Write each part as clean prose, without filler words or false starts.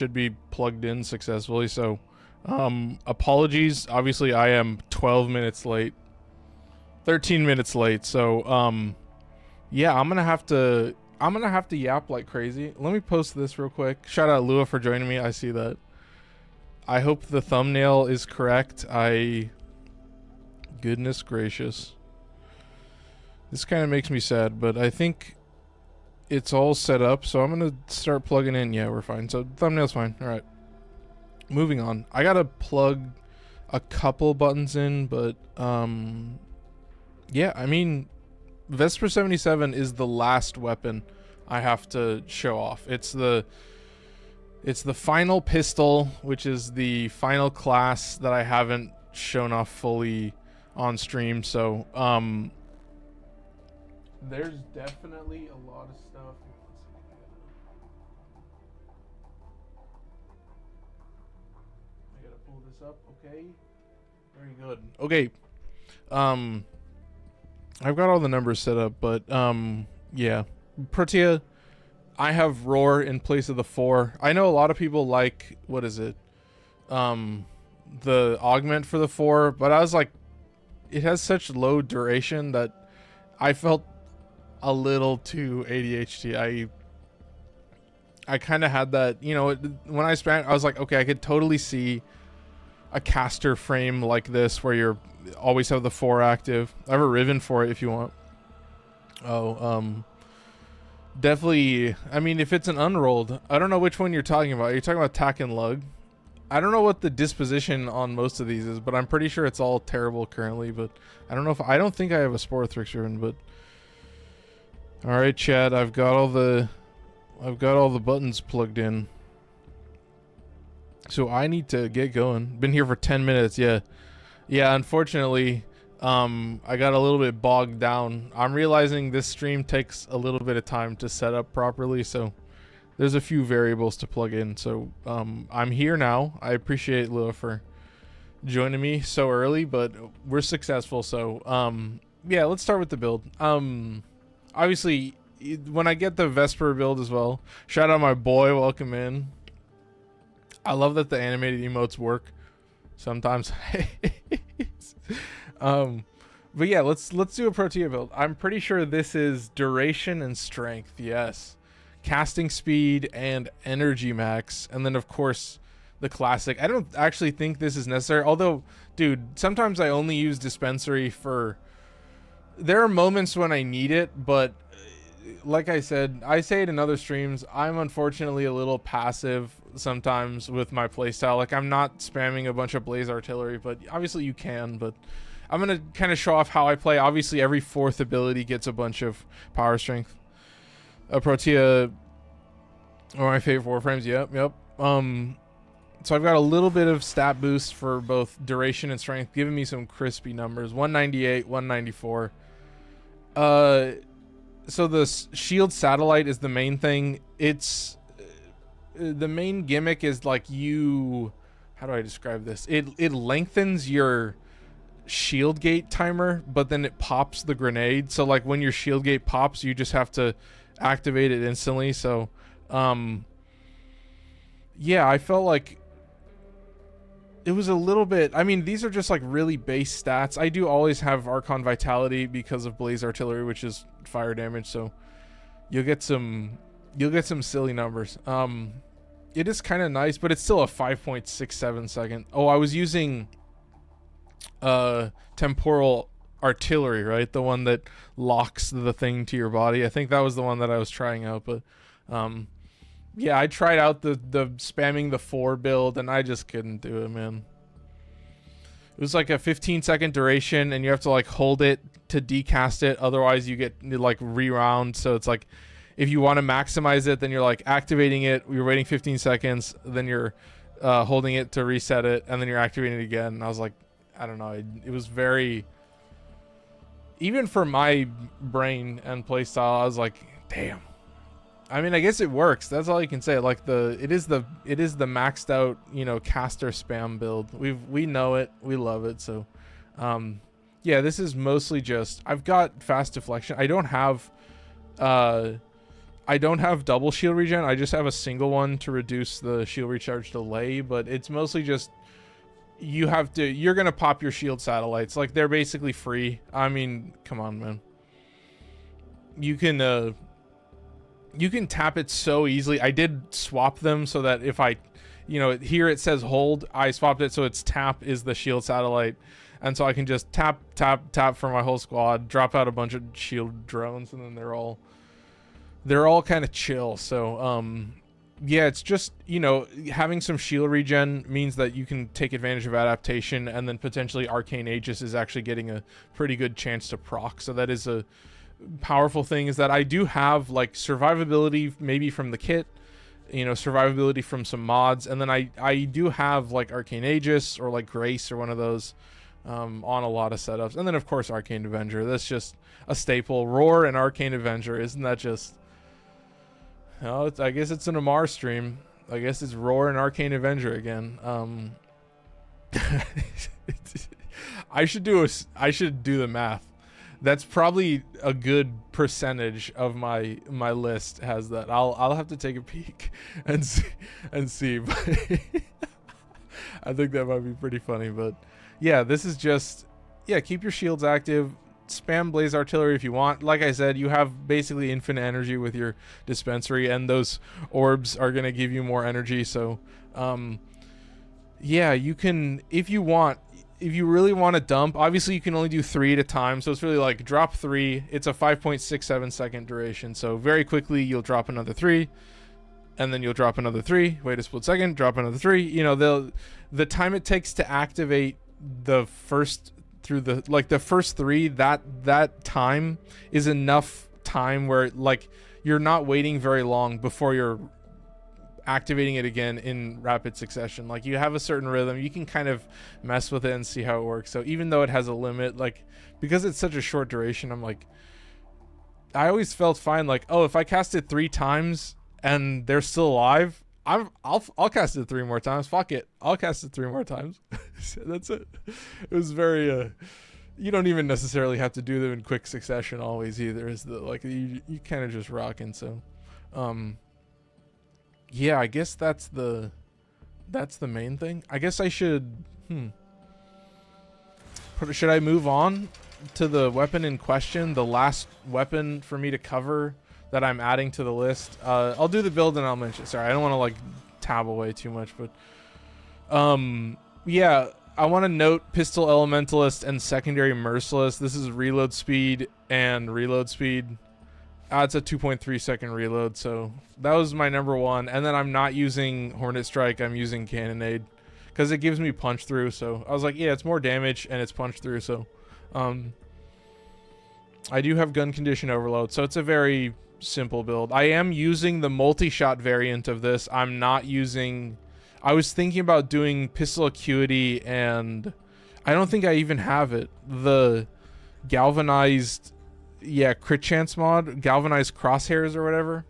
should be plugged in successfully. So, apologies. Obviously, I am 12 minutes late, 13 minutes late. So, yeah, I'm gonna have to yap like crazy. Let me post this real quick. Shout out Lua for joining me. I see that. I hope the thumbnail is correct. Goodness gracious. This kind of makes me sad, but I think it's all set up, so I'm gonna start plugging in. Yeah, we're fine. So thumbnail's fine. All right. Moving on. I gotta plug a couple buttons in, but yeah, I mean, Vesper 77 is the last weapon I have to show off. It's the final pistol, which is the final class that I haven't shown off fully on stream. So there's definitely a lot of stuff. I gotta pull this up. Okay, very good. Okay, I've got all the numbers set up, but yeah, Protea, I have Roar in place of the 4. I know a lot of people like, what is it, the augment for the 4, but I was like, it has such low duration that I felt a little too ADHD. I kind of had that, you know, when I spam, I was like, okay, I could totally see a caster frame like this where you're always have the 4 active. I have a Riven for it if you want. Oh, definitely. I mean, if it's an unrolled, I don't know which one you're talking about. You're talking about tack and lug. I don't know what the disposition on most of these is, but I'm pretty sure it's all terrible currently. But I don't know if I don't think I have a Sporothrix Riven. But all right, Chad, I've got all the buttons plugged in. So I need to get going. Been here for 10 minutes. Yeah, unfortunately, I got a little bit bogged down. I'm realizing this stream takes a little bit of time to set up properly, so there's a few variables to plug in. So I'm here now. I appreciate Lua for joining me so early, but we're successful. So yeah, let's start with the build. Obviously, when I get the Vesper build as well, shout out my boy, welcome in. I love that the animated emotes work sometimes. But yeah, let's do a Protea build. I'm pretty sure this is duration and strength. Yes, casting speed and energy max, and then of course the classic. I don't actually think this is necessary, although dude, sometimes I only use dispensary for, there are moments when I need it, but like I said, I say it in other streams, I'm unfortunately a little passive sometimes with my playstyle. Like, I'm not spamming a bunch of blaze artillery, but obviously you can. But I'm gonna kind of show off how I play. Obviously every 4th ability gets a bunch of power strength. Protea, one of my favorite warframes. Yep. So I've got a little bit of stat boost for both duration and strength, giving me some crispy numbers. 198, 194. So the shield satellite is the main thing. It's the main gimmick is like how do I describe this? It lengthens your shield gate timer, but then it pops the grenade. So like when your shield gate pops, you just have to activate it instantly. So yeah, I felt like it was a little bit, I mean, these are just like really base stats. I do always have Archon Vitality because of Blaze Artillery, which is fire damage, so you'll get some silly numbers. It is kind of nice, but it's still a 5.67 second. Oh, I was using Temporal Artillery, right? The one that locks the thing to your body. I think that was the one that I was trying out, but yeah, I tried out the spamming the 4 build, and I just couldn't do it, man. It was like a 15-second duration, and you have to like hold it to decast it. Otherwise, you get like reround. So it's like, if you want to maximize it, then you're like activating it. You're waiting 15 seconds, then you're holding it to reset it, and then you're activating it again. And I was like, I don't know. It was very, even for my brain and playstyle, I was like, damn. I mean, I guess it works. That's all you can say. Like it is the maxed out, you know, caster spam build. We know it. We love it. So, yeah, this is mostly just, I've got fast deflection. I don't have, I I don't have double shield regen. I just have a single one to reduce the shield recharge delay, but it's mostly just you're gonna pop your shield satellites. Like, they're basically free. I mean, come on, man. You can tap it so easily. I did swap them so that if I, here it says hold, I swapped it so its tap is the shield satellite. And so I can just tap, tap, tap for my whole squad, drop out a bunch of shield drones, and then they're all kind of chill. So, yeah, it's just, having some shield regen means that you can take advantage of adaptation, and then potentially Arcane Aegis is actually getting a pretty good chance to proc. So that is a powerful thing, is that I do have like survivability maybe from the kit, survivability from some mods, and then I do have like Arcane Aegis or like Grace or one of those on a lot of setups. And then of course Arcane Avenger, that's just a staple. Roar and Arcane Avenger, isn't that just, I guess it's an Amar stream. I guess it's Roar and Arcane Avenger again. I should do the math. That's probably a good percentage of my list has that. I'll have to take a peek and see. But I think that might be pretty funny. But yeah, this is just, keep your shields active. Spam Blaze Artillery if you want. Like I said, you have basically infinite energy with your dispensary, and those orbs are going to give you more energy. So yeah, you can, if you really want to dump, obviously you can only do 3 at a time. So it's really like drop 3. It's a 5.67 second duration. So very quickly you'll drop another 3, and then you'll drop another 3. Wait a split second, drop another 3. The time it takes to activate the first through the first 3, that time is enough time where like you're not waiting very long before you're activating it again in rapid succession. Like, you have a certain rhythm, you can kind of mess with it and see how it works. So even though it has a limit, like, because it's such a short duration, I'm like, I always felt fine, like, oh, if I cast it 3 times and they're still alive, I'll cast it 3 more times. Fuck it, I'll cast it 3 more times. That's it. It was very you don't even necessarily have to do them in quick succession always either. Is the like you kind of just rocking. So yeah, I guess that's the main thing. I guess I should should I move on to the weapon in question, the last weapon for me to cover that I'm adding to the list? I'll do the build and I'll mention. Sorry, I don't want to like tab away too much, but yeah, I want to note Pistol Elementalist and Secondary Merciless. This is reload speed and reload speed. It's a 2.3 second reload, so that was my number 1. And then I'm not using Hornet Strike, I'm using Cannonade because it gives me punch through. So I was like, yeah, it's more damage and it's punch through. So I do have gun condition overload, so it's a very simple build. I am using the multi-shot variant of this. I'm not using, I was thinking about doing Pistol Acuity, and I don't think I even have it. The galvanized, crit chance mod, galvanized crosshairs or whatever.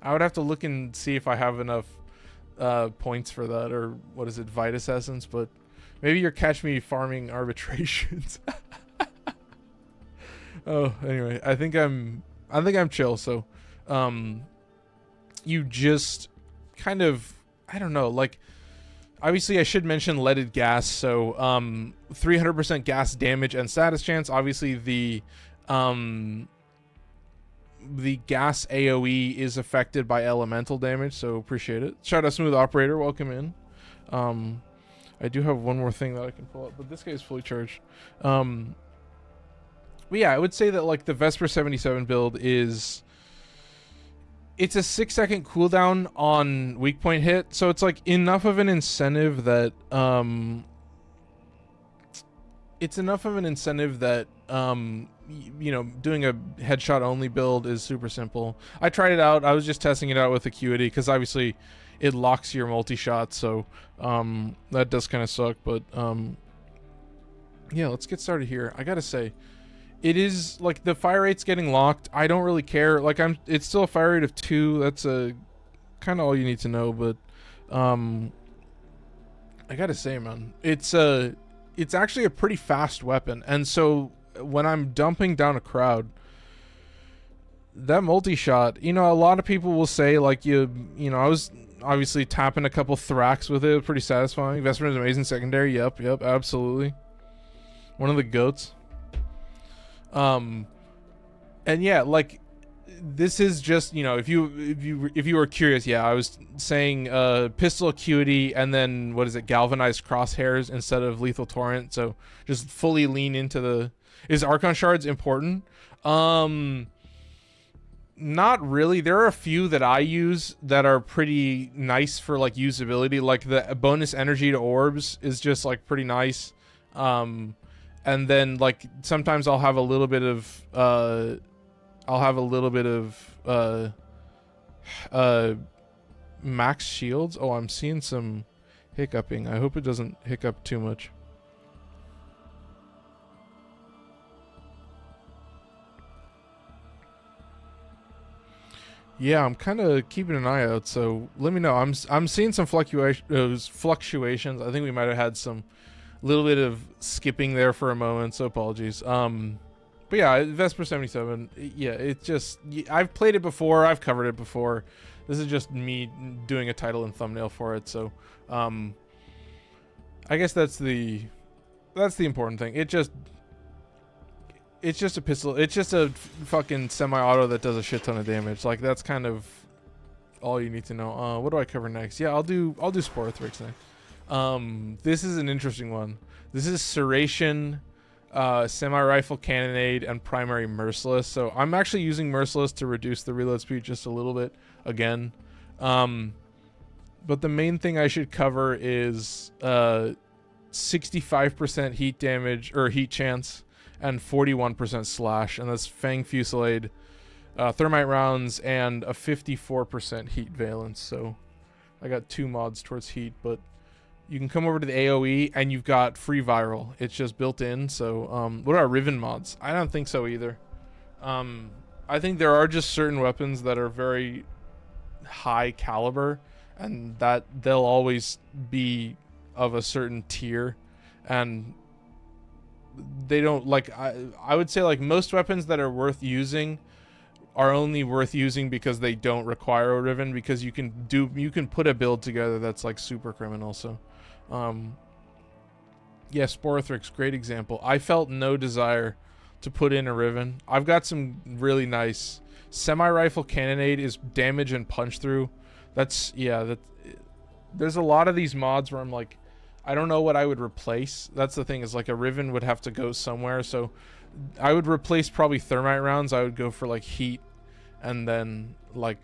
I would have to look and see if I have enough points for that, or what is it, Vitus Essence, but maybe you're catch me farming arbitrations. Oh, anyway, I think I'm chill. So you just kind of, I don't know, like, obviously I should mention leaded gas. So 300% gas damage and status chance. Obviously the gas AoE is affected by elemental damage, so appreciate it. Shout out Smooth Operator, welcome in. I do have one more thing that I can pull up, but this guy is fully charged. But yeah, I would say that like the Vesper 77 build is, it's a 6-second cooldown on weak point hit, so it's like enough of an incentive that doing a headshot only build is super simple. I tried it out. I was just testing it out with Acuity because obviously it locks your multi-shot, so that does kind of suck. But yeah, let's get started here. I gotta say, it is like the fire rate's getting locked. I don't really care. Like, it's still a fire rate of 2. That's a kind of all you need to know. But I gotta say, man, it's actually a pretty fast weapon. And so when I'm dumping down a crowd, that multi-shot, you know, a lot of people will say, like, you know, I was obviously tapping a couple Thrax with it. Pretty satisfying. Vesper is amazing secondary. Yep, absolutely. One of the GOATs. And yeah, like, this is just, you know, if you were curious, yeah, I was saying pistol acuity and then, what is it, galvanized crosshairs instead of lethal torrent. So just fully lean into the... Is Archon Shards important? Not really. There are a few that I use that are pretty nice for, like, usability. Like, the bonus energy to orbs is just, like, pretty nice. And then, like, sometimes I'll have a little bit of max shields. Oh, I'm seeing some hiccuping. I hope it doesn't hiccup too much. Yeah, I'm kind of keeping an eye out, so let me know. I'm seeing some fluctuations. I think we might have had some little bit of skipping there for a moment, so apologies. But yeah, Vesper 77. Yeah, it's just, I've played it before. I've covered it before. This is just me doing a title and thumbnail for it. So, I guess that's the important thing. It's just a pistol. It's just a fucking semi-auto that does a shit ton of damage. Like, that's kind of all you need to know. What do I cover next? Yeah, I'll do Sporothrix next. This is an interesting one. This is Serration, semi-rifle cannonade, and primary merciless. So I'm actually using merciless to reduce the reload speed just a little bit again. But the main thing I should cover is 65% heat damage or heat chance and 41% slash, and that's Fang Fusillade, thermite rounds, and a 54% heat valence. So I got 2 mods towards heat, but you can come over to the AoE and you've got free viral. It's just built in. So what are Riven mods? I don't think so either. I think there are just certain weapons that are very high caliber and that they'll always be of a certain tier, and they don't, like, I would say, like, most weapons that are worth using are only worth using because they don't require a Riven, because you can put a build together that's, like, super criminal. So yeah, Sporothrix, great example. I felt no desire to put in a Riven. I've got some really nice semi-rifle cannonade is damage and punch through. That's, yeah, there's a lot of these mods where I'm like, I don't know what I would replace. That's the thing, is, like, a Riven would have to go somewhere. So I would replace probably thermite rounds. I would go for, like, heat and then, like,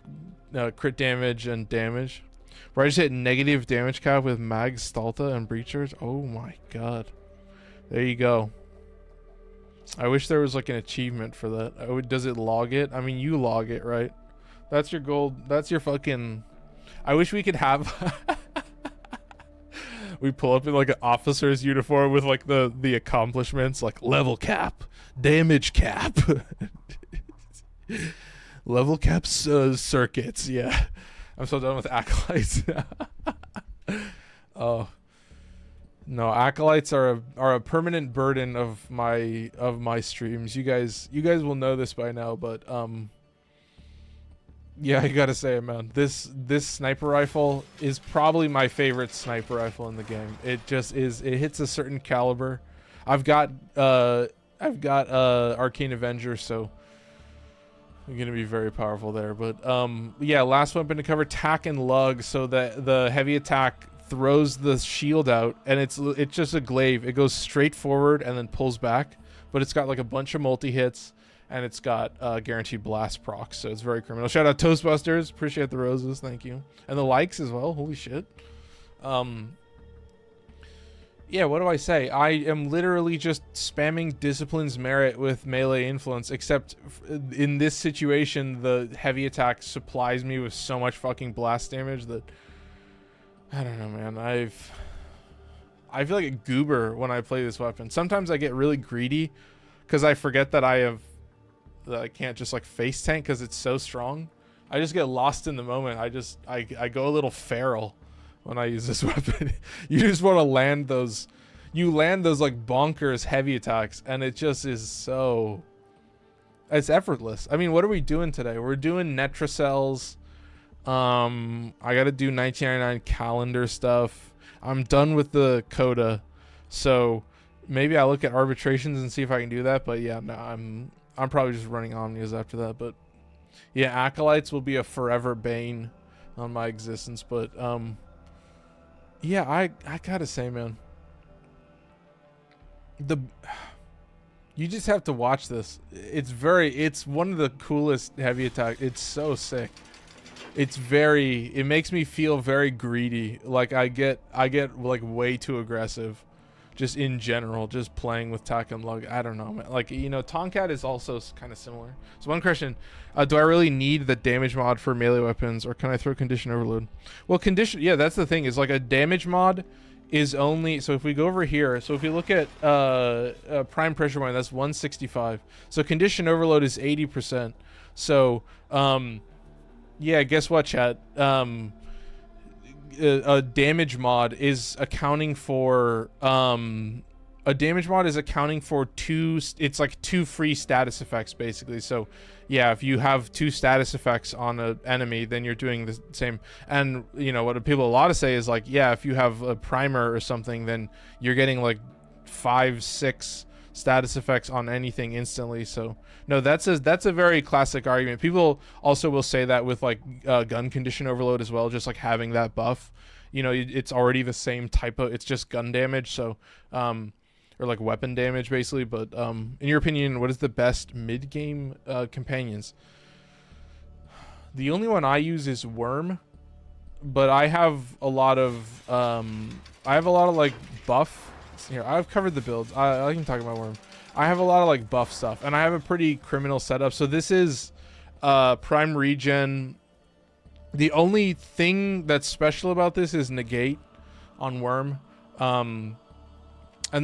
crit damage and damage. Where I just hit negative damage cap with mag, Stalta, and breachers. Oh my god. There you go. I wish there was, like, an achievement for that. Does it log it? I mean, you log it, right? That's your gold. That's your fucking... I wish we could have... We pull up in, like, an officer's uniform with, like, the accomplishments, like level cap, damage cap, level cap circuits. Yeah, I'm so done with acolytes. Oh no, acolytes are a permanent burden of my streams. You guys will know this by now, but yeah, I gotta say it, man. This sniper rifle is probably my favorite sniper rifle in the game. It just is. It hits a certain caliber. I've got Arcane Avenger, so I'm gonna be very powerful there. But yeah, last weapon to cover, tack and lug. So the heavy attack throws the shield out, and it's just a glaive. It goes straight forward and then pulls back, but it's got, like, a bunch of multi hits. And it's got guaranteed blast procs, so it's very criminal. Shout out Toastbusters, appreciate the roses, thank you, and the likes as well. Holy shit. Yeah, what do I say? I am literally just spamming Discipline's Merit with melee influence, except in this situation, the heavy attack supplies me with so much fucking blast damage that I don't know, man. I feel like a goober when I play this weapon. Sometimes I get really greedy because I forget that I can't just, like, face tank because it's so strong. I just get lost in the moment. I go a little feral when I use this weapon. You just want to land those, like, bonkers heavy attacks, and it just is so, It's effortless. I mean, what are we doing today? We're doing Netracells. I gotta do 1999 calendar stuff. I'm done with the Coda, so maybe I look at arbitrations and see if I can do that. But yeah, no, I'm probably just running Omnias after that. But yeah, Acolytes will be a forever bane on my existence. But yeah, I gotta say, man, you just have to watch this. It's one of the coolest heavy attack. It's so sick. It makes me feel very greedy. Like I get like way too aggressive just in general, just playing with Tack and Lug. I don't know, man. Like, you know, Tonkat is also kind of similar. So one question, do I really need the damage mod for melee weapons, or can I throw condition overload? Well, condition, yeah, that's the thing, is like a damage mod is only, so if we go over here, so if you look at prime pressure point, that's 165. So condition overload is 80%. So yeah, guess what, chat? A damage mod is accounting for it's like 2 free status effects basically. So yeah, if you have 2 status effects on an enemy, then you're doing the same. And you know what people a lot of say is like, yeah, if you have a primer or something, then you're getting like 5-6 status effects on anything instantly. So no, that's a very classic argument. People also will say that with like gun condition overload as well, just like having that buff, you know, it's already the same type of, it's just gun damage. So or like weapon damage basically. But in your opinion, what is the best mid-game companions? The only one I use is Worm, but I have a lot of like buff. Here, I've covered the builds. I can talk about Worm. I have a lot of like buff stuff, and I have a pretty criminal setup. So this is prime regen. The only thing that's special about this is negate on Worm. And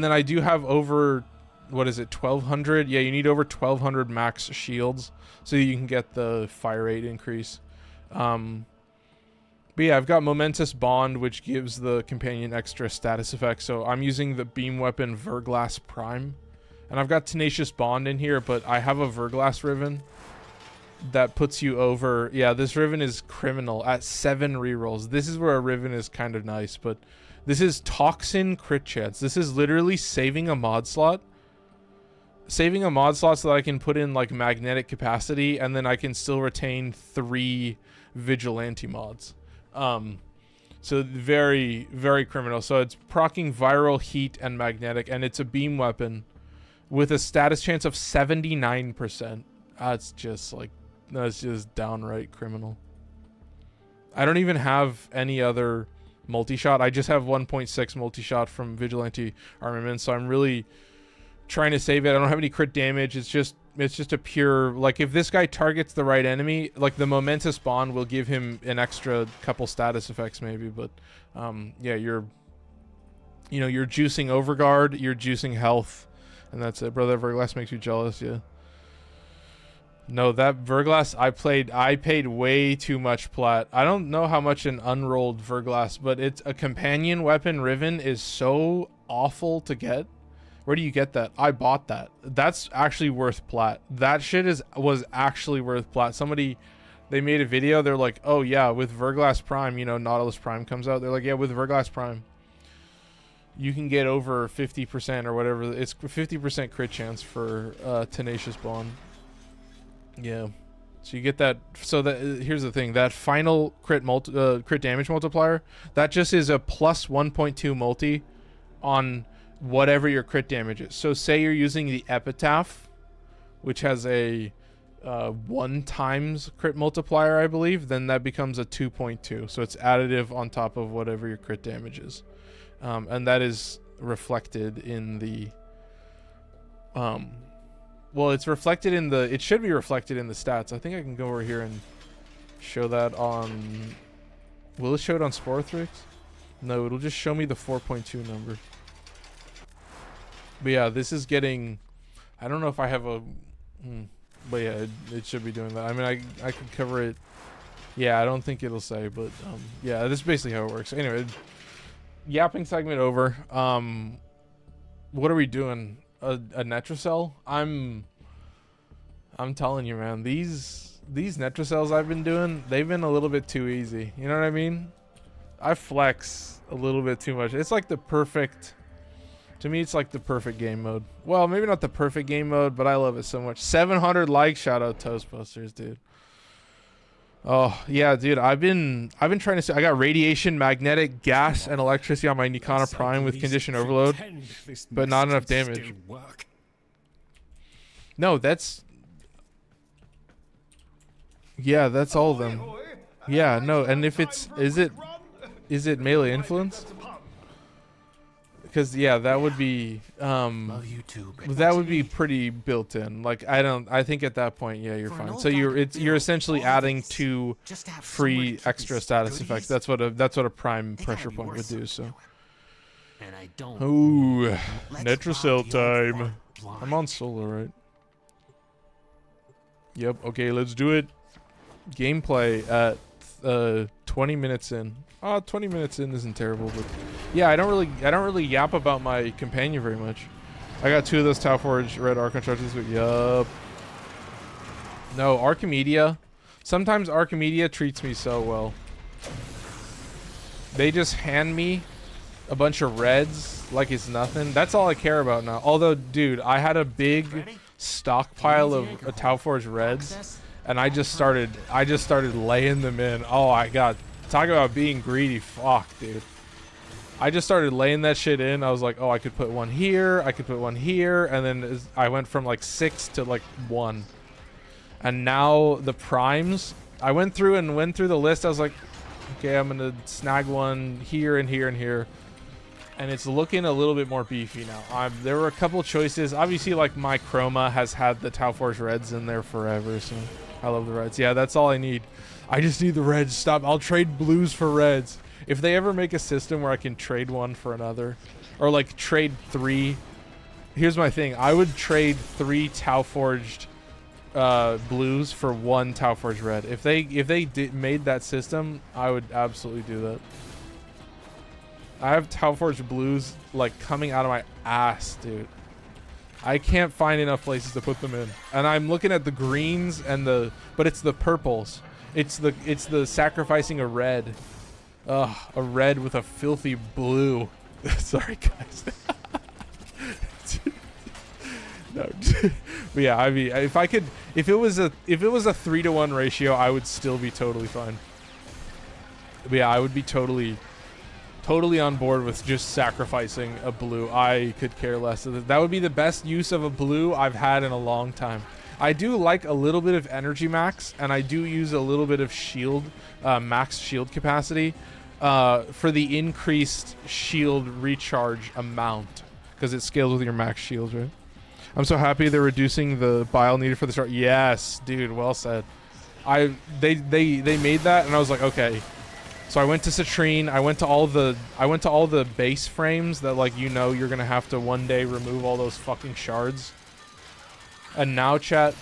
then I do have over, what is it, 1200? Yeah, you need over 1200 max shields so you can get the fire rate increase. But yeah, I've got Momentous Bond, which gives the companion extra status effects. So I'm using the beam weapon Verglass Prime. And I've got Tenacious Bond in here, but I have a Verglass Riven that puts you over. Yeah, this Riven is criminal at 7 rerolls. This is where a Riven is kind of nice, but this is Toxin crit chance. This is literally saving a mod slot. Saving a mod slot so that I can put in like magnetic capacity, and then I can still retain 3 vigilante mods. So very, very criminal. So it's proccing viral, heat, and magnetic, and it's a beam weapon with a status chance of 79%. That's just like, that's just downright criminal. I don't even have any other multi-shot. I just have 1.6 multi-shot from Vigilante Armament, so I'm really trying to save it. I don't have any crit damage. It's just a pure, like, if this guy targets the right enemy, like the Momentous Bond will give him an extra couple status effects maybe, but yeah, you're juicing Overguard, you're juicing health, and that's it. Brother, Verglass makes you jealous. Yeah, no, that Verglass I paid way too much plat. I don't know how much an unrolled Verglass, but it's a companion weapon. Riven is so awful to get. Where do you get that? I bought that. That's actually worth plat. That shit was actually worth plat. Somebody, they made a video. They're like, oh yeah, with Verglass Prime, you know, Nautilus Prime comes out. They're like, yeah, with Verglass Prime, you can get over 50% or whatever. It's 50% crit chance for Tenacious Bond. Yeah. So you get that. So that here's the thing. That final crit damage multiplier, that just is a plus 1.2 multi on whatever your crit damage is. So say you're using the Epitaph, which has a 1 times crit multiplier, I believe, then that becomes a 2.2. So it's additive on top of whatever your crit damage is. And that is reflected in the well, it's reflected in the, it should be reflected in the stats. I think I can go over here and show that on, will it show it on Sporothrix? No, it'll just show me the 4.2 number. But yeah, this is getting, I don't know if I have a, but yeah, it should be doing that. I mean, I could cover it. Yeah, I don't think it'll say, but yeah, this is basically how it works. Anyway, yapping segment over. What are we doing? A Netracell? I'm telling you, man, these Netracells I've been doing, they've been a little bit too easy. You know what I mean? I flex a little bit too much. It's like the perfect, to me, it's like the perfect game mode. Well, maybe not the perfect game mode, but I love it so much. 700 likes, shout out Toastbusters, dude. Oh yeah, dude, I've been trying to say, I got radiation, magnetic, gas, and electricity on my Nikana Prime with condition overload, but not enough damage. No, that's, yeah, that's all of them. Yeah, no, and if it's, is it melee influence? Because yeah, that would be that would be pretty built in. Like I think at that point, yeah, you're fine. So you're essentially adding 2 free extra status effects. That's what a prime pressure point would do. So ooh, Netracell time. I'm on solo, right? Yep. Okay, let's do it. Gameplay at 20 minutes in. 20 minutes in isn't terrible, but yeah, I don't really yap about my companion very much. I got 2 of those Tauforge red Archon charges, but yup. No, Archimedia. Sometimes Archimedia treats me so well. They just hand me a bunch of reds like it's nothing. That's all I care about now. Although, dude, I had a big stockpile of Tauforge reds, and I just started laying them in. Oh my god. Talk about being greedy. Fuck, dude. I just started laying that shit in. I was like, oh, I could put one here. I could put one here. And then I went from like 6 to like 1. And now the primes, I went through the list. I was like, okay, I'm going to snag one here and here and here. And it's looking a little bit more beefy now. There were a couple choices. Obviously, like my Chroma has had the Tauforge reds in there forever. So I love the reds. Yeah, that's all I need. I just need the reds. Stop. I'll trade blues for reds. If they ever make a system where I can trade one for another, or like trade 3, here's my thing. I would trade 3 Tauforged blues for 1 Tauforged red. If they made that system, I would absolutely do that. I have Tauforged blues like coming out of my ass, dude. I can't find enough places to put them in, and I'm looking at the greens and but it's the purples. It's the sacrificing a red. Ugh, a red with a filthy blue. Sorry, guys. No. But yeah, I mean, if it was a 3-to-1 ratio, I would still be totally fine. But yeah, I would be totally on board with just sacrificing a blue. I could care less. That would be the best use of a blue I've had in a long time. I do like a little bit of energy max, and I do use a little bit of shield, max shield capacity, for the increased shield recharge amount, because it scales with your max shields, right? I'm so happy they're reducing the bile needed for the start. Yes, dude, well said. They made that, and I was like, okay. So I went to Citrine. I went to all the base frames that, like, you know, you're gonna have to one day remove all those fucking shards. And now, chat,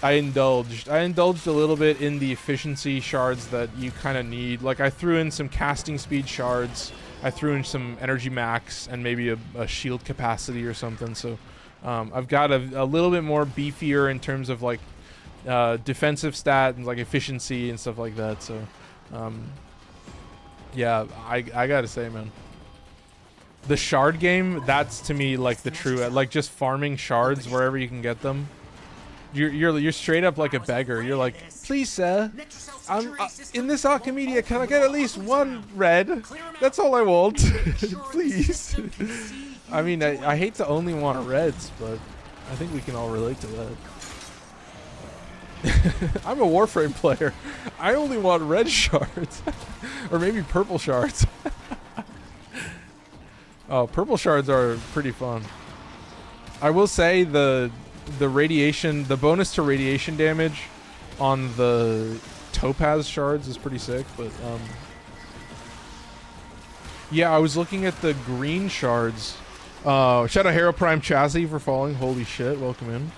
I indulged a little bit in the efficiency shards that you kind of need. Like, I threw in some casting speed shards. I threw in some energy max and maybe a shield capacity or something. So I've got a little bit more beefier in terms of, like, defensive stat and, like, efficiency and stuff like that. So yeah, I gotta say, man, the shard game, that's to me like the true, like, just farming shards wherever you can get them. You're straight up like a beggar. You're like, please, sir, I'm in this Archimedia, can I get at least 1 red? That's all I want. Please. I mean, I hate to only want reds, but I think we can all relate to that. I'm a Warframe player. I only want red shards. Or maybe purple shards. Oh, purple shards are pretty fun. I will say the radiation, the bonus to radiation damage on the topaz shards is pretty sick, but yeah, I was looking at the green shards. Shout out Hero Prime Chassis for following. Holy shit, welcome in.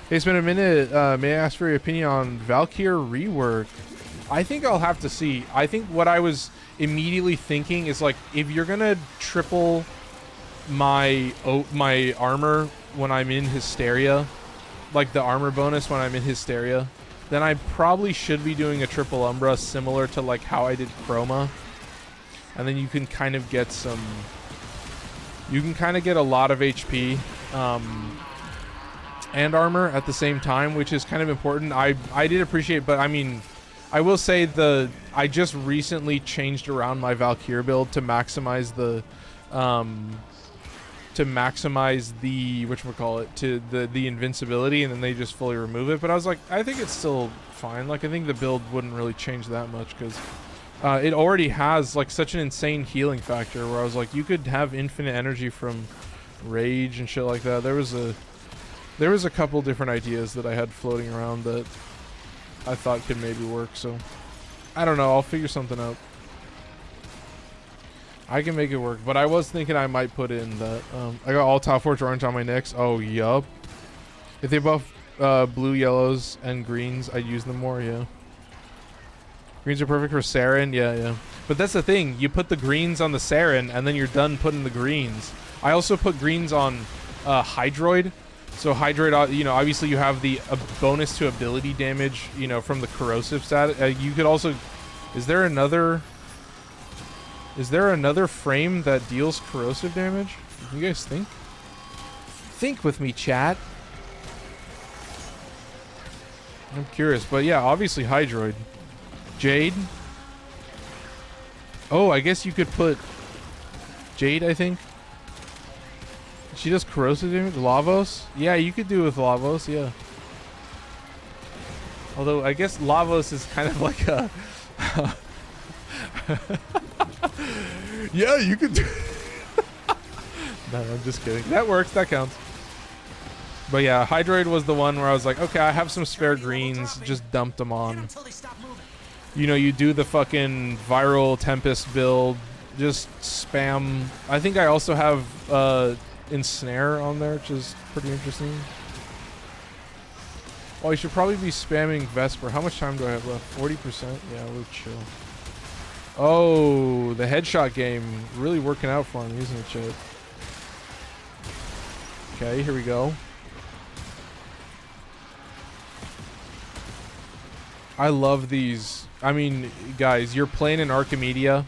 Hey, it's been a minute. May I ask for your opinion on Valkyr rework? I think I'll have to see. I think what I was immediately thinking is, like, if you're gonna triple my armor when I'm in Hysteria, like the armor bonus when I'm in Hysteria, then I probably should be doing a triple Umbra similar to like how I did Chroma. And then you can kind of get some... You can kind of get a lot of HP and armor at the same time, which is kind of important. I did appreciate, but I mean, I will say I just recently changed around my Valkyrie build to maximize the the invincibility, and then they just fully remove it. But I was like, I think it's still fine. Like, I think the build wouldn't really change that much because it already has like such an insane healing factor where I was like, you could have infinite energy from rage and shit like that. There was a couple different ideas that I had floating around that I thought could maybe work, so I don't know, I'll figure something out. I can make it work, but I was thinking I might put in that I got all top forge orange on my necks. Oh yup. If they buff blue, yellows, and greens, I'd use them more, yeah. Greens are perfect for Saren, yeah. But that's the thing, you put the greens on the Saren and then you're done putting the greens. I also put greens on Hydroid. So Hydroid, you know, obviously you have the bonus to ability damage, you know, from the corrosive stat. You could also... Is there another frame that deals corrosive damage? You guys think? Think with me, chat. I'm curious, but yeah, obviously Hydroid. Jade. Oh, I guess you could put Jade, I think. She does corrosive damage? Lavos? Yeah, you could do it with Lavos, yeah. Although, I guess Lavos is kind of like a... Yeah, you could do... No, I'm just kidding. That works, that counts. But yeah, Hydroid was the one where I was like, okay, I have some spare greens, just dumped them on. You know, you do the fucking viral Tempest build, just spam. I think I also have Ensnare on there, which is pretty interesting. Oh, you should probably be spamming Vesper. How much time do I have left? 40%? Yeah, we're chill. Oh, the headshot game really working out for him, isn't it, Chad? Okay, here we go. I love these. I mean, guys, you're playing in Archimedia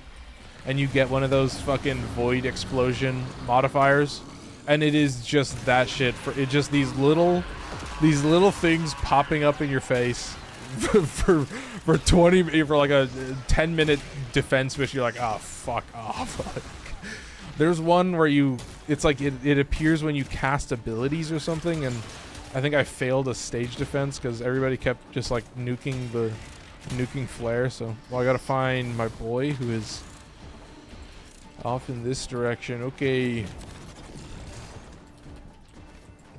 and you get one of those fucking void explosion modifiers, and it is just that shit. For it, just these little things popping up in your face for like a 10-minute defense mission. You're like, oh, fuck off. There's one where it's like it appears when you cast abilities or something, and I think I failed a stage defense because everybody kept just like nuking flare. So, well, I gotta find my boy who is off in this direction. Okay.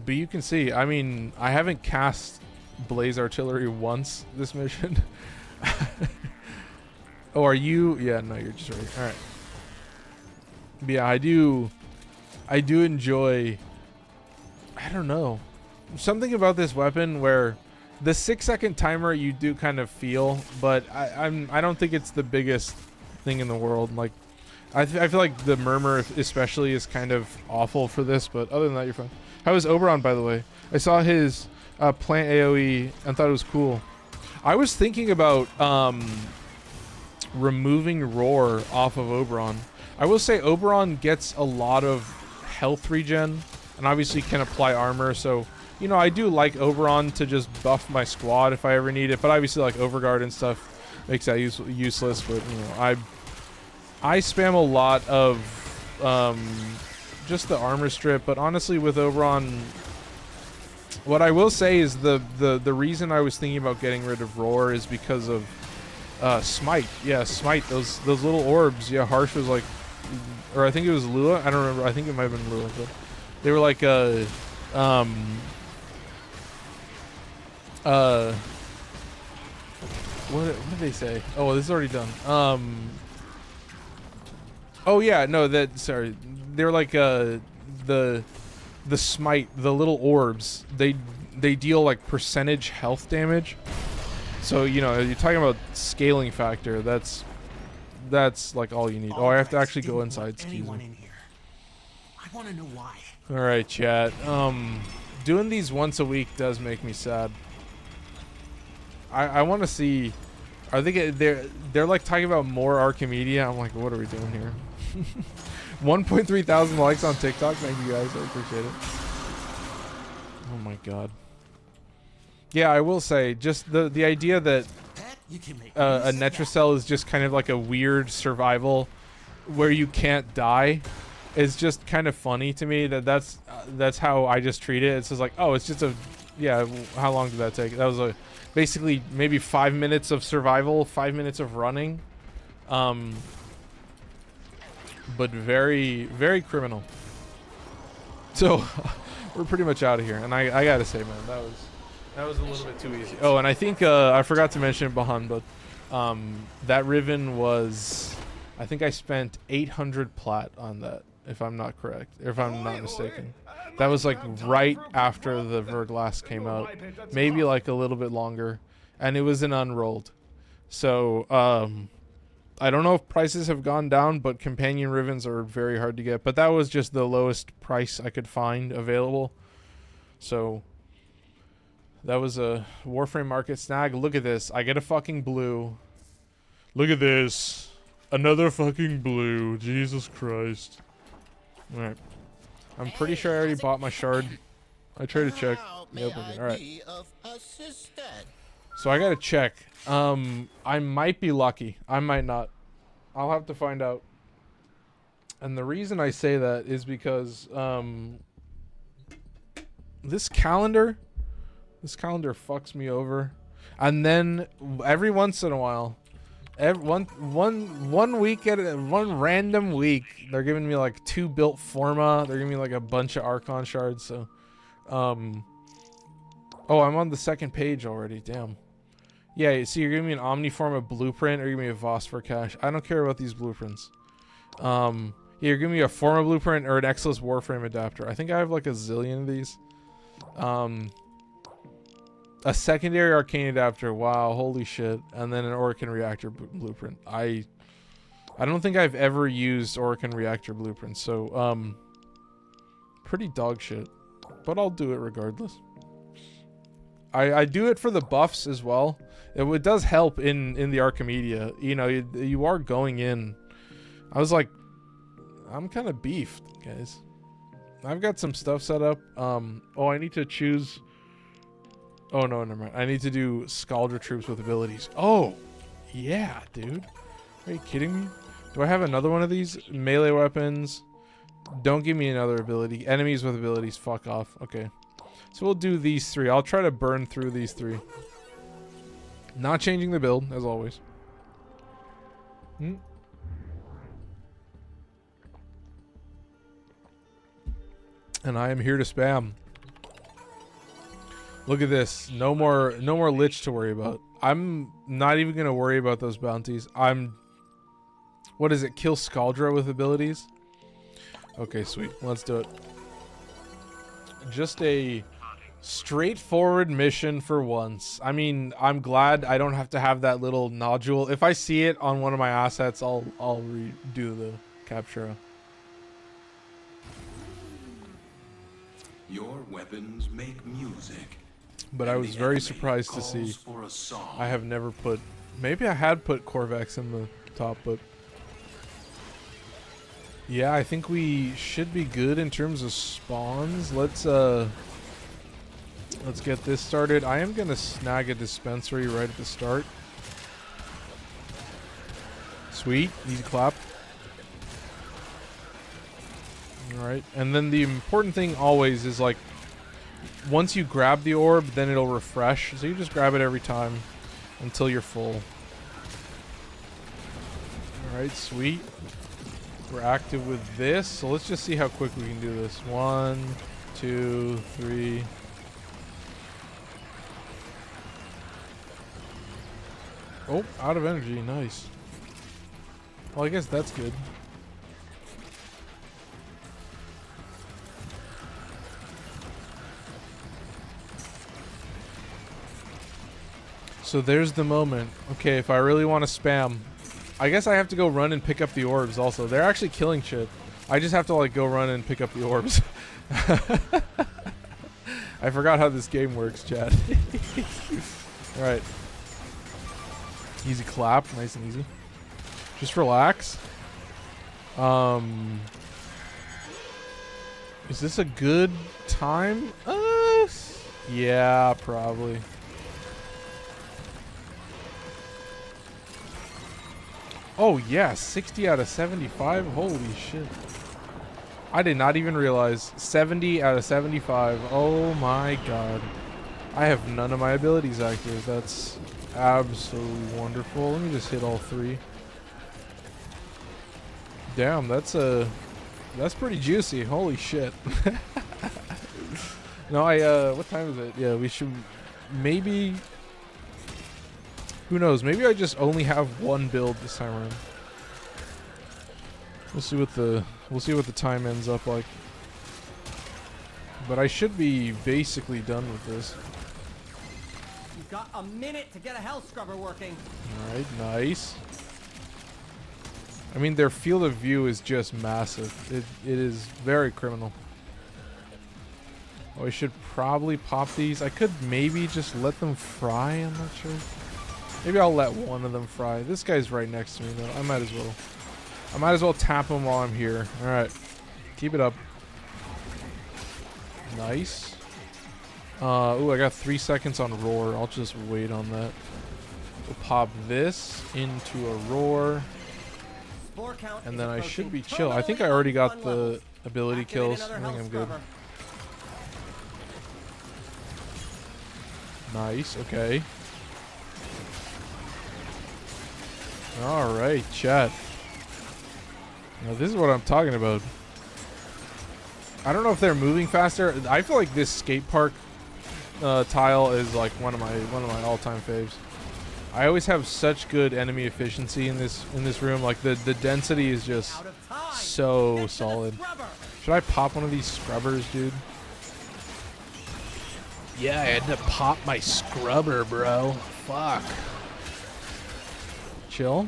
But you can see, I mean, I haven't cast Blaze Artillery once this mission. Oh, are you? Yeah, no, you're just right. All right. But yeah, I do enjoy, I don't know, something about this weapon where the 6-second timer you do kind of feel, but I don't think it's the biggest thing in the world. Like, I feel like the Murmur especially is kind of awful for this, but other than that, you're fine. How is Oberon, by the way? I saw his plant AoE and thought it was cool. I was thinking about removing Roar off of Oberon. I will say Oberon gets a lot of health regen and obviously can apply armor, so you know, I do like Oberon to just buff my squad if I ever need it, but obviously like Overguard and stuff makes that useless. But you know, I spam a lot of just the armor strip, but honestly with Oberon, what I will say is the reason I was thinking about getting rid of Roar is because of Smite. Yeah, Smite, those little orbs. Yeah, Harsh was like, or I think it was Lua, I don't remember, I think it might have been Lua, but they were like what did they say? Oh, well, this is already done. Oh yeah, no, sorry. They're like the Smite, the little orbs. They deal like percentage health damage. So, you know, you're talking about scaling factor. That's like all you need. Oh, I have to actually go inside. Excuse me. I want to know why. All right, chat. doing these once a week does make me sad. I want to see. I think they're like talking about more Archimedia. I'm like, what are we doing here? 1.3 thousand likes on TikTok. Thank you guys. I appreciate it. Oh my god. Yeah, I will say just the idea that a Netracell is just kind of like a weird survival where you can't die is just kind of funny to me. That's how I just treat it. It's just like, oh, it's just a, yeah. How long did that take? That was basically maybe 5 minutes of survival, 5 minutes of running, but very, very criminal. So we're pretty much out of here, and I gotta say, man, that was a little bit too easy. Oh, and I think I forgot to mention it behind, but that Riven was, I think I spent 800 plat on that, if I'm not correct, if I'm not mistaken. That was like right after the Verglass came out, maybe like a little bit longer, and it was an unrolled. So I don't know if prices have gone down, but companion Rivens are very hard to get. But that was just the lowest price I could find available. So that was a Warframe Market snag. Look at this. I get a fucking blue. Look at this. Another fucking blue. Jesus Christ. Alright. I'm pretty sure I already bought my shard. I tried to check. Yep, okay. Alright. So I gotta check. I might be lucky. I might not. I'll have to find out. And the reason I say that is because this calendar fucks me over. And then every once in a while, one week at one random week, they're giving me like 2 built Forma. They're giving me like a bunch of Archon shards. So, oh, I'm on the second page already. Damn. Yeah, see, you're giving me an Omniforma blueprint, or you're giving me a Vesper cache. I don't care about these blueprints. Yeah, you're giving me a Forma blueprint or an Exilus Warframe adapter. I think I have like a zillion of these. A secondary Arcane adapter. Wow, holy shit. And then an Orokin Reactor blueprint. I don't think I've ever used Orokin Reactor blueprints, so pretty dog shit. But I'll do it regardless. I do it for the buffs as well. It does help in the Archimedia. You know, you are going in. I was like, I'm kind of beefed, guys. I've got some stuff set up. Oh, I need to choose. Oh, no, never mind. I need to do Scaldra troops with abilities. Oh, yeah, dude. Are you kidding me? Do I have another one of these? Melee weapons. Don't give me another ability. Enemies with abilities. Fuck off. Okay. So we'll do these 3. I'll try to burn through these 3. Not changing the build, as always. And I am here to spam. Look at this. No more Lich to worry about. I'm not even going to worry about those bounties. What is it? Kill Scaldra with abilities? Okay, sweet. Let's do it. Just a straightforward mission for once. I mean, I'm glad I don't have to have that little nodule. If I see it on one of my assets, I'll redo the capture. Your weapons make music. But I was very surprised to see. I have never put. Maybe I had put Corvex in the top, but yeah, I think we should be good in terms of spawns. Let's get this started. I am gonna snag a dispensary right at the start. Sweet, easy clap. Alright, and then the important thing always is like, once you grab the orb, then it'll refresh. So you just grab it every time until you're full. Alright, sweet. We're active with this, so let's just see how quick we can do this. 1, 2, 3. Oh, out of energy. Nice. Well, I guess that's good. So there's the moment. Okay, if I really want to spam, I guess I have to go run and pick up the orbs also. They're actually killing shit. I just have to like go run and pick up the orbs. I forgot how this game works, chat. All right. Easy clap, nice and easy. Just relax. Is this a good time? Yeah, probably. Oh yeah, 60 out of 75. Holy shit. I did not even realize 70 out of 75. Oh my god. I have none of my abilities active. That's absolutely wonderful. Let me just hit all three. Damn, that's pretty juicy. Holy shit. No, what time is it? Yeah, we should maybe, who knows? Maybe I just only have one build this time around. We'll see what the time ends up like. But I should be basically done with this. You've got a minute to get a hell scrubber working. All right, nice. I mean, their field of view is just massive. It is very criminal. Oh, I should probably pop these. I could maybe just let them fry. I'm not sure. Maybe I'll let one of them fry. This guy's right next to me, though. I might as well. I might as well tap him while I'm here. All right. Keep it up. Nice. Ooh, I got 3 seconds on roar. I'll just wait on that. We'll pop this into a roar. And then I should be chill. I think I already got the ability kills. I think I'm good. Nice, okay. Alright, chat. Now this is what I'm talking about. I don't know if they're moving faster. I feel like this skate park tile is like one of my all-time faves. I always have such good enemy efficiency in this room. Like the density is just so solid. Should I pop one of these scrubbers, dude? Yeah, I had to pop my scrubber, bro. Fuck. Chill.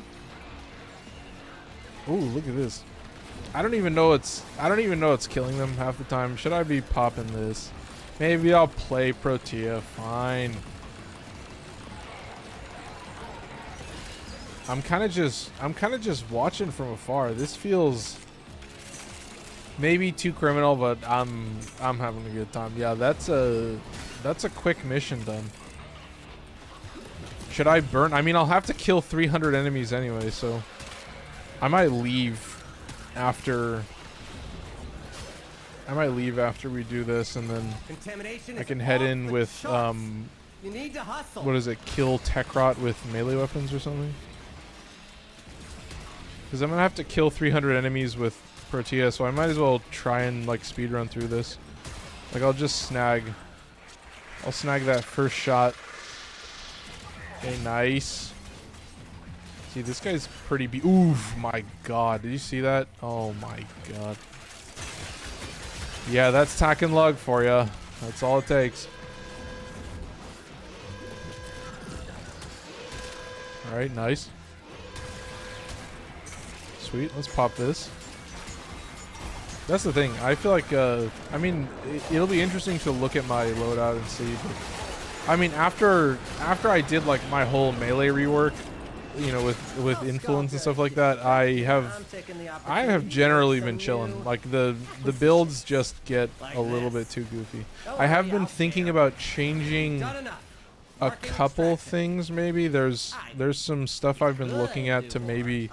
Ooh, look at this. I don't even know it's killing them half the time. Should I be popping this? Maybe I'll play Protea. Fine. I'm kind of just watching from afar. This feels maybe too criminal, but I'm having a good time. Yeah, that's a quick mission done. Should I burn? I mean, I'll have to kill 300 enemies anyway, so I might leave after we do this, and then I can head in with what is it? Kill Tekrot with melee weapons or something? Because I'm gonna have to kill 300 enemies with Protea, so I might as well try and like speedrun through this. Like I'll snag that first shot. Okay, nice. See, this guy's pretty oof, my god. Did you see that? Oh my god. Yeah, that's tack and lug for ya. That's all it takes. Alright, nice. Sweet, let's pop this. That's the thing. I feel like, I mean, it'll be interesting to look at my loadout and see. But, I mean, after I did like my whole melee rework, you know, with influence and stuff like that, I have generally been chilling. Like the builds just get a little bit too goofy. I have been thinking about changing a couple things. Maybe there's some stuff I've been looking at to maybe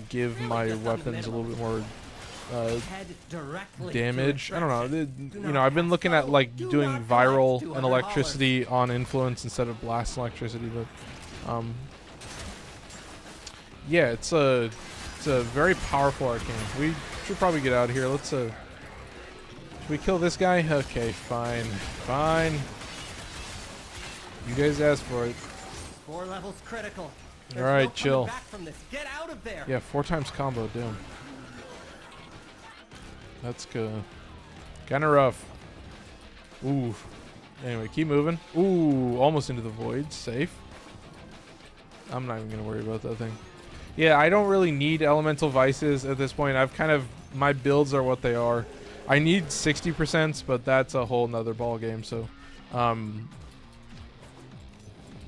give my weapons a little bit more damage. I don't know. You know, I've been looking at like doing viral and electricity on influence instead of blast electricity, but yeah, it's a very powerful arcane. We should probably get out of here. Let's should we kill this guy? Okay, fine. Fine. You guys asked for it. 4 levels critical. Alright, chill. Get out of there. Yeah, 4 times combo, damn. That's good. Kinda rough. Ooh. Anyway, keep moving. Ooh, almost into the void. Safe. I'm not even gonna worry about that thing. Yeah, I don't really need elemental vices at this point. I've kind of, my builds are what they are. I need 60%, but that's a whole nother ball game. So,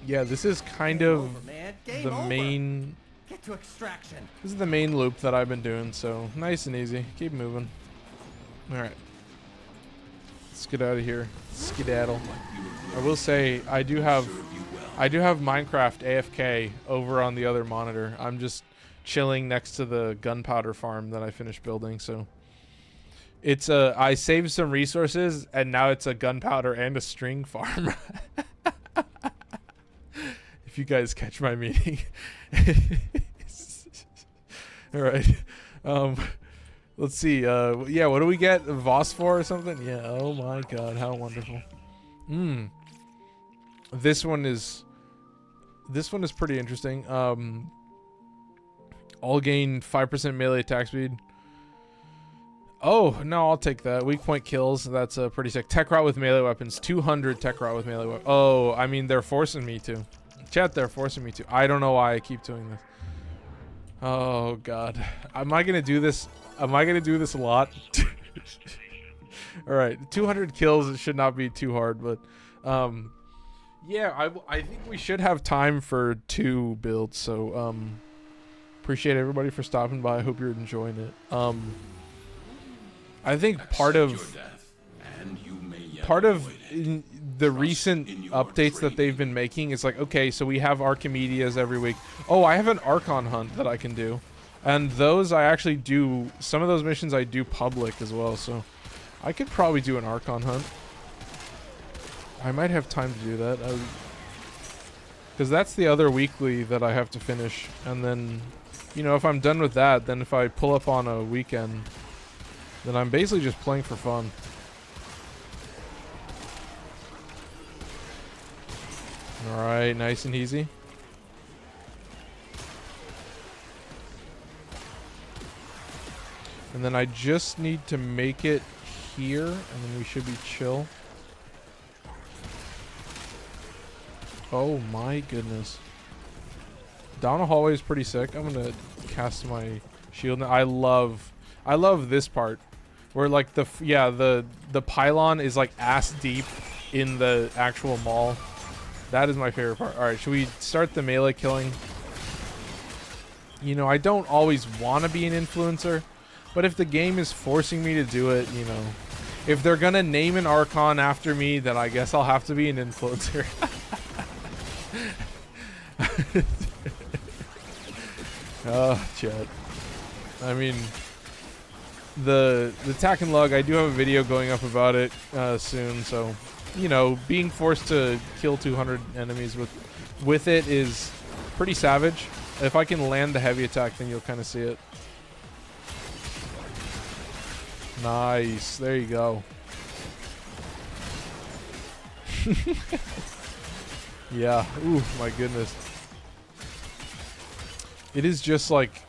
yeah, this is kind of Over, man. Game the over. main. Get to extraction. This is the main loop that I've been doing. So nice and easy. Keep moving. All right. Let's get out of here. Skedaddle. I will say I do have Minecraft AFK over on the other monitor. I'm just chilling next to the gunpowder farm that I finished building. So it's I saved some resources and now it's a gunpowder and a string farm. If you guys catch my meaning. All right. Let's see. Yeah, what do we get? Phosphor or something? Yeah. Oh my god, how wonderful. This one is pretty interesting. All gain 5% melee attack speed. Oh, no, I'll take that. Weak point kills. That's pretty sick. Tech rot with melee weapons. 200 tech rot with melee weapons. Oh, I mean, they're forcing me to. Chat, they're forcing me to. I don't know why I keep doing this. Oh god. Am I gonna do this? Am I gonna do this a lot? Alright, 200 kills, it should not be too hard, but yeah, I think we should have time for 2 builds, so appreciate everybody for stopping by. I hope you're enjoying it. I think part of the recent updates that they've been making is like, okay, so we have Archimedes every week. Oh, I have an Archon hunt that I can do. And those I actually do, some of those missions I do public as well, so I could probably do an Archon hunt. I might have time to do that. Because that's the other weekly that I have to finish. And then, you know, if I'm done with that, then if I pull up on a weekend, then I'm basically just playing for fun. Alright, nice and easy. And then I just need to make it here, and then we should be chill. Oh my goodness. Down a hallway is pretty sick. I'm gonna cast my shield now. I love this part. Where like the pylon is like ass deep in the actual mall. That is my favorite part. Alright, should we start the melee killing? You know, I don't always want to be an influencer, but if the game is forcing me to do it, you know, if they're gonna name an Archon after me, then I guess I'll have to be an influencer. Oh, chat. I mean, the tack and lug, I do have a video going up about it soon, so you know, being forced to kill 200 enemies with it is pretty savage. If I can land the heavy attack, then you'll kind of see it. Nice. There you go. Yeah. Ooh, my goodness. It is just like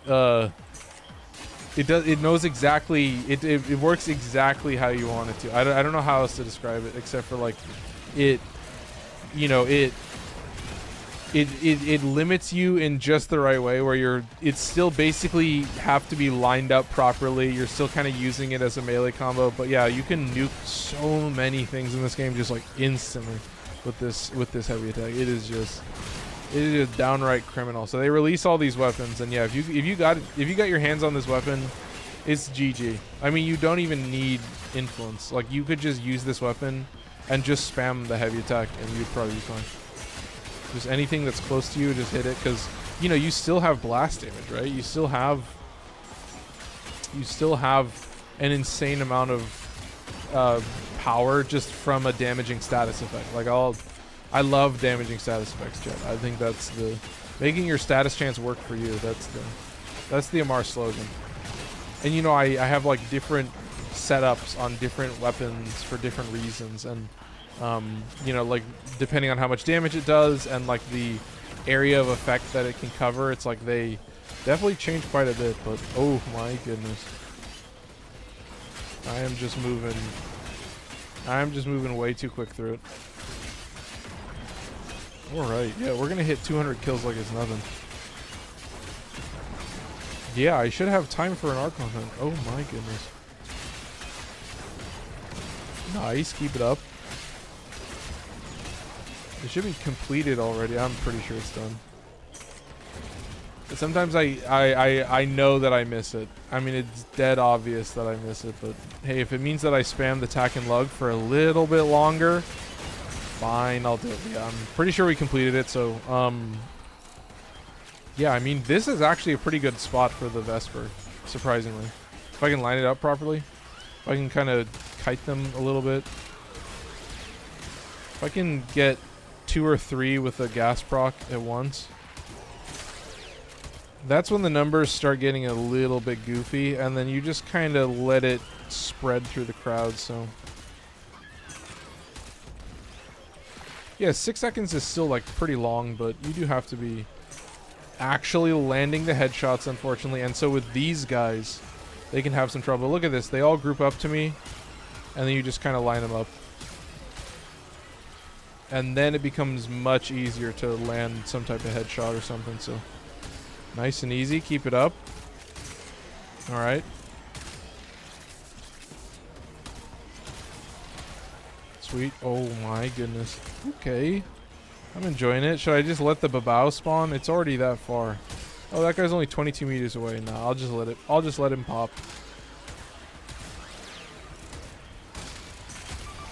it knows exactly, it works exactly how you want it to. I don't know how else to describe it except for like it, you know, it limits you in just the right way where it's still basically have to be lined up properly. You're still kind of using it as a melee combo, but yeah, you can nuke so many things in this game just like instantly with this heavy attack. It is just downright criminal. So they release all these weapons, and yeah, if you got your hands on this weapon, it's GG. I mean, you don't even need influence. Like, you could just use this weapon and just spam the heavy attack, and you'd probably be fine. Just anything that's close to you, just hit it, because you know you still have blast damage, right? You still have an insane amount of power just from a damaging status effect. Like I love damaging status effects, chat. I think that's making your status chance work for you. That's the Amar slogan. And you know, I have like different setups on different weapons for different reasons, and you know, like depending on how much damage it does and like the area of effect that it can cover, it's like they definitely change quite a bit. But oh my goodness, I am just moving way too quick through it. Alright, yeah, we're gonna hit 200 kills like it's nothing. Yeah, I should have time for an Archon hunt. Oh my goodness. Nice, keep it up. It should be completed already. I'm pretty sure it's done. But sometimes I know that I miss it. I mean, it's dead obvious that I miss it, but hey, if it means that I spam the tack and lug for a little bit longer, fine, I'll do it. Yeah, I'm pretty sure we completed it, so yeah, I mean, this is actually a pretty good spot for the Vesper, surprisingly. If I can line it up properly, if I can kind of kite them a little bit. If I can get 2 or 3 with a gas proc at once, that's when the numbers start getting a little bit goofy, and then you just kind of let it spread through the crowd, so. Yeah, 6 seconds is still like pretty long, but you do have to be actually landing the headshots, unfortunately. And so with these guys, they can have some trouble. Look at this. They all group up to me, and then you just kind of line them up. And then it becomes much easier to land some type of headshot or something. So nice and easy. Keep it up. All right. Sweet. Oh my goodness. Okay. I'm enjoying it. Should I just let the babao spawn? It's already that far. Oh, that guy's only 22 meters away. Nah, I'll just let him pop.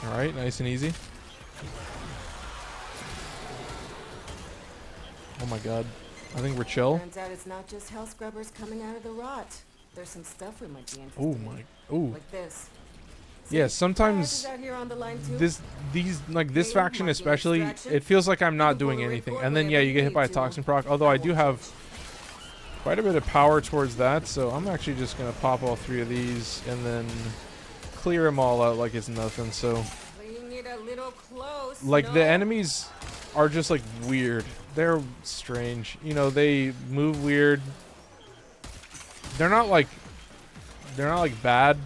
All right, nice and easy. Oh my god. I think we're chill. Turns out it's not just hell scrubbers coming out of the rot. There's some stuff we might be interested Oh in. my. Oh. Like this. Yeah, sometimes this faction especially, it feels like I'm not doing anything. And then yeah, you get hit by a toxin proc. Although I do have quite a bit of power towards that, so I'm actually just gonna pop all 3 of these and then clear them all out like it's nothing. So like the enemies are just like weird. They're strange. You know, they move weird. They're not like bad.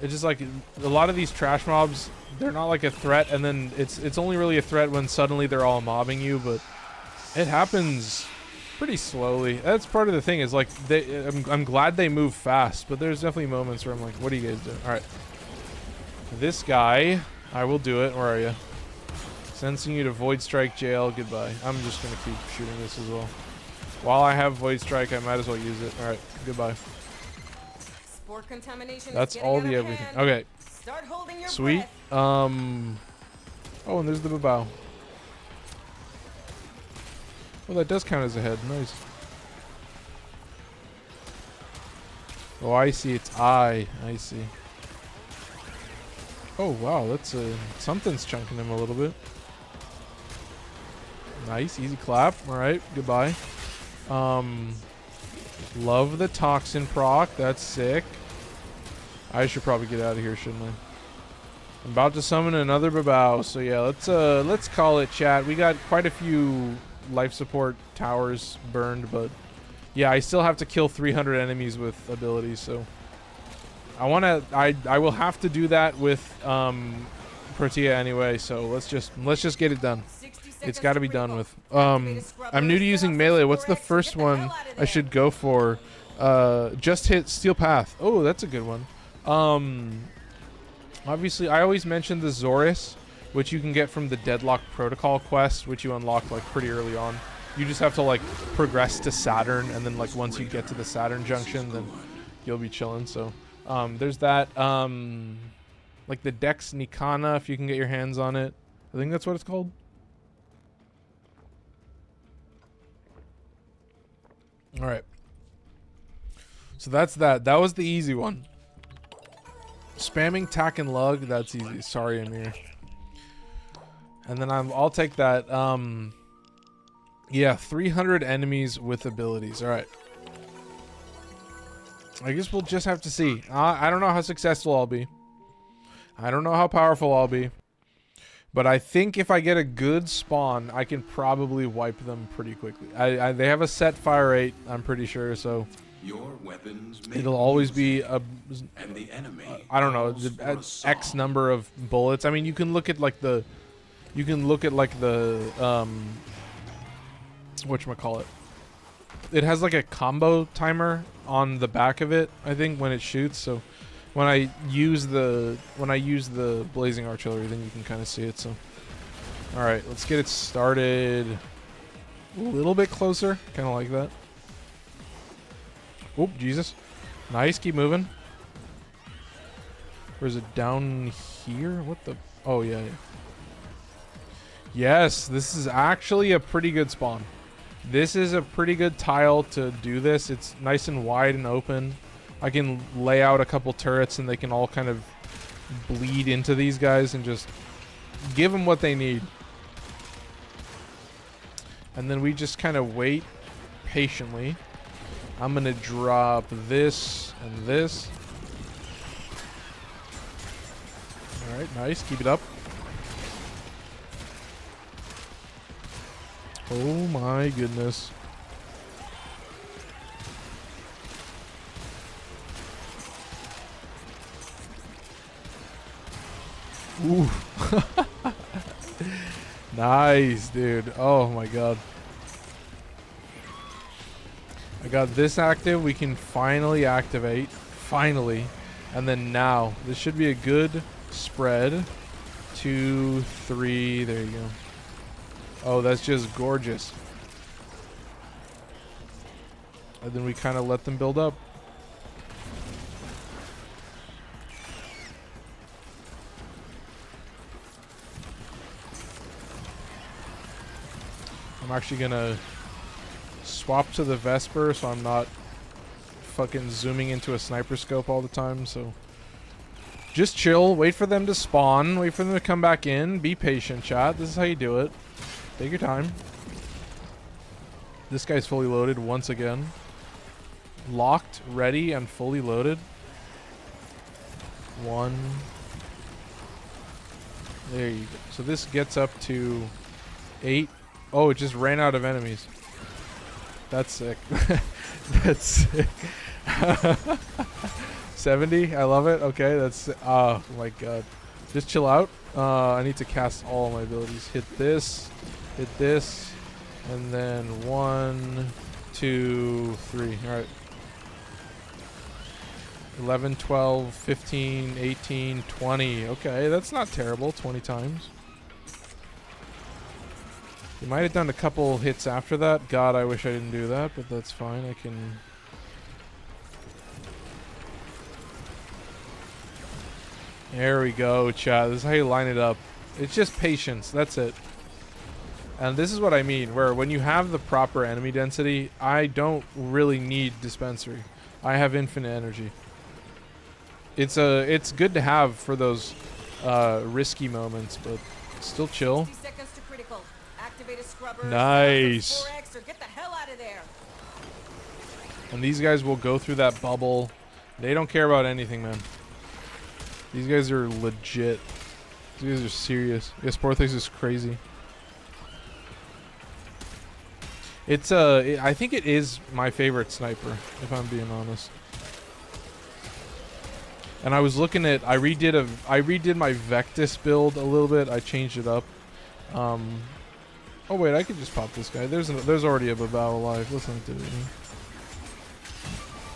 It's just like a lot of these trash mobs, they're not like a threat, and then it's only really a threat when suddenly they're all mobbing you, but it happens pretty slowly. That's part of the thing, is like I'm glad they move fast, but there's definitely moments where I'm like, what are you guys doing? All right. This guy, I will do it. Where are you? Sensing you to Void Strike jail. Goodbye. I'm just going to keep shooting this as well. While I have Void Strike, I might as well use it. All right. Goodbye. That's all the everything. Okay. Sweet. Oh, and there's the babao. Well, that does count as a head. Nice. Oh, I see. It's I see. Oh, wow. That's something's chunking him a little bit. Nice. Easy clap. All right. Goodbye. Love the toxin proc. That's sick. I should probably get out of here, shouldn't I? I'm about to summon another babao. So yeah, let's call it, chat. We got quite a few life support towers burned, but yeah, I still have to kill 300 enemies with abilities. So I will have to do that with Protea anyway. So let's just get it done. It's got to be done with. I'm new to using melee. What's the first one I should go for? Just hit Steel Path. Oh, that's a good one. Obviously, I always mention the Zorus, which you can get from the Deadlock Protocol quest, which you unlock like pretty early on. You just have to like progress to Saturn, and then like once you get to the Saturn junction, then you'll be chilling. So there's that. Like the Dex Nikana, if you can get your hands on it. I think that's what it's called. All right. So that's that. That was the easy one. Spamming tack and lug, that's easy. Sorry, Amir. And then I'll take that. Yeah, 300 enemies with abilities. All right. I guess we'll just have to see. I don't know how successful I'll be. I don't know how powerful I'll be. But I think if I get a good spawn, I can probably wipe them pretty quickly. They have a set fire rate, I'm pretty sure, so your weapons it'll always be a, and the enemy I don't know, X number of bullets. I mean, you can look at like the whatchamacallit. It has like a combo timer on the back of it, I think, when it shoots, so When I use the blazing artillery, then you can kind of see it. So, all right, let's get it started. A little bit closer, kind of like that. Oop, Jesus. Nice, keep moving. Or is it down here? What the? Oh, yeah. Yes, this is actually a pretty good spawn. This is a pretty good tile to do this. It's nice and wide and open. I can lay out a couple turrets and they can all kind of bleed into these guys and just give them what they need. And then we just kind of wait patiently. I'm going to drop this and this. Alright, nice. Keep it up. Oh my goodness. Ooh. Nice, dude. Oh my god. I got this active. We can finally activate. Finally. And then now. This should be a good spread. 2, 3. There you go. Oh, that's just gorgeous. And then we kind of let them build up. I'm actually gonna swap to the Vesper so I'm not fucking zooming into a sniper scope all the time. So just chill, wait for them to spawn, wait for them to come back in, be patient, chat. This is how you do it. Take your time. This guy's fully loaded once again. Locked, ready, and fully loaded. 1. There you go. So this gets up to 8. Oh, it just ran out of enemies. That's sick. That's sick. 70. I love it. Okay, that's... Oh, my God. Just chill out. I need to cast all my abilities. Hit this. Hit this. And then 1, 2, 3. Alright. 11, 12, 15, 18, 20. Okay, that's not terrible. 20 times. You might have done a couple hits after that. God, I wish I didn't do that, but that's fine. I can... There we go, chat. This is how you line it up. It's just patience. That's it. And this is what I mean, where when you have the proper enemy density, I don't really need dispensary. I have infinite energy. It's good to have for those risky moments, but still chill. 60 seconds to critical. Activate a scrubber. Nice. 4X or get the hell out of there. And these guys will go through that bubble. They don't care about anything, man. These guys are legit. These guys are serious. Yeah, Sporothrix is crazy. It's I think it is my favorite sniper, if I'm being honest. And I was looking at, I redid my Vectis build a little bit. I changed it up. Oh wait, I could just pop this guy. There's already a Babao alive. Let's not do it.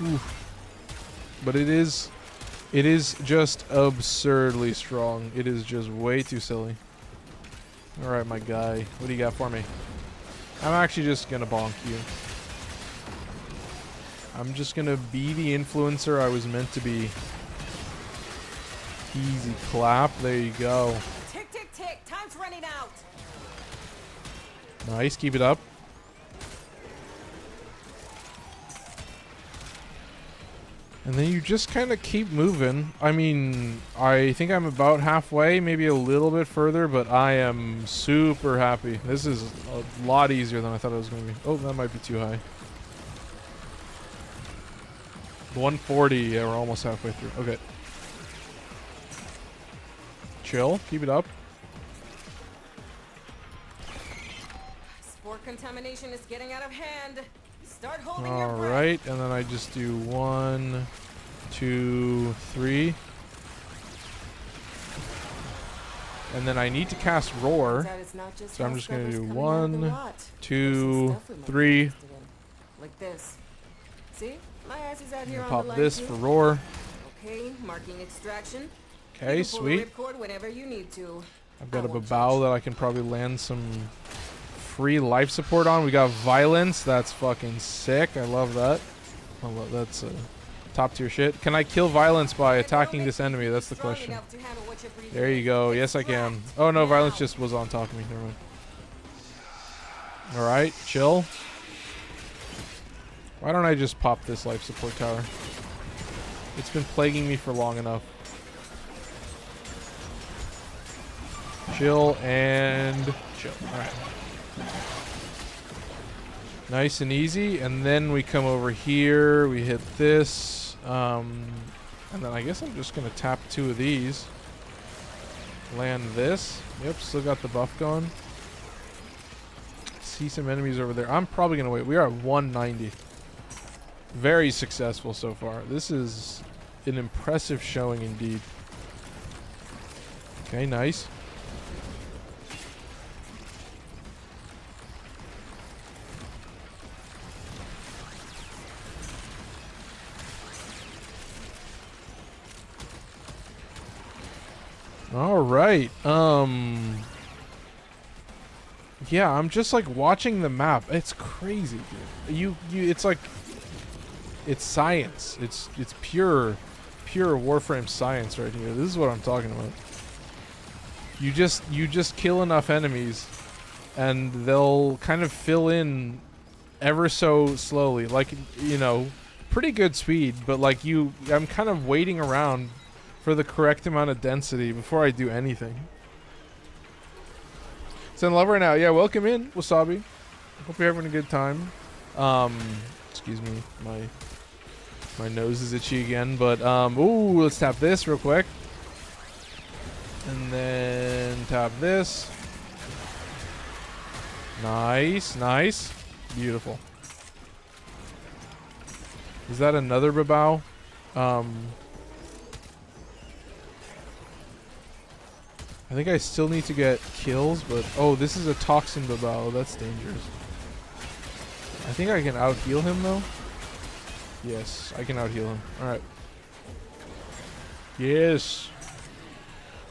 Oof. But it is just absurdly strong. It is just way too silly. All right, my guy. What do you got for me? I'm actually just gonna bonk you. I'm just gonna be the influencer I was meant to be. Easy clap. There you go. Tick, tick, tick. Time's running out. Nice. Keep it up. And then you just kind of keep moving. I mean, I think I'm about halfway, maybe a little bit further, but I am super happy. This is a lot easier than I thought it was going to be. Oh, that might be too high. 140. Yeah, we're almost halfway through. Okay. Chill. Keep it up. Spore contamination is getting out of hand. Start holding your breath. All right, and then I just do 1, 2, 3. And then I need to cast Roar. So I'm just going to do 1, 2, 3. Like this. See? My ass is out here on Pop the this line for too. Roar. Okay, marking extraction. Okay, You can pull the sweet. ripcord whenever you need to. I've got I a won't Babao that I can probably land some free life support on. We got violence. That's fucking sick. I love that. That's top tier shit. Can I kill violence by attacking this enemy? That's the question. There you go. Yes, I can. Oh no, violence just was on top of me. Never mind. Alright, chill. Why don't I just pop this life support tower? It's been plaguing me for long enough. Chill and chill. Alright. Nice and easy. And then we come over here. We hit this. And then I guess I'm just going to tap 2 of these. Land this. Yep, still got the buff going. See some enemies over there. I'm probably going to wait. We are at 190. Very successful so far. This is an impressive showing indeed. Okay, nice. All right. Yeah, I'm just like watching the map. It's crazy, dude. It's like it's science. It's pure Warframe science right here. This is what I'm talking about. You just kill enough enemies and they'll kind of fill in ever so slowly. Like, you know, pretty good speed, but like I'm kind of waiting around for the correct amount of density before I do anything. It's in love right now. Yeah, welcome in, Wasabi. Hope you're having a good time. Excuse me, my nose is itchy again, but ooh, let's tap this real quick. And then tap this. Nice, nice. Beautiful. Is that another Babao? I think I still need to get kills, but oh, this is a toxin Babao. That's dangerous. I think I can out heal him though. Yes, I can out heal him. All right. Yes.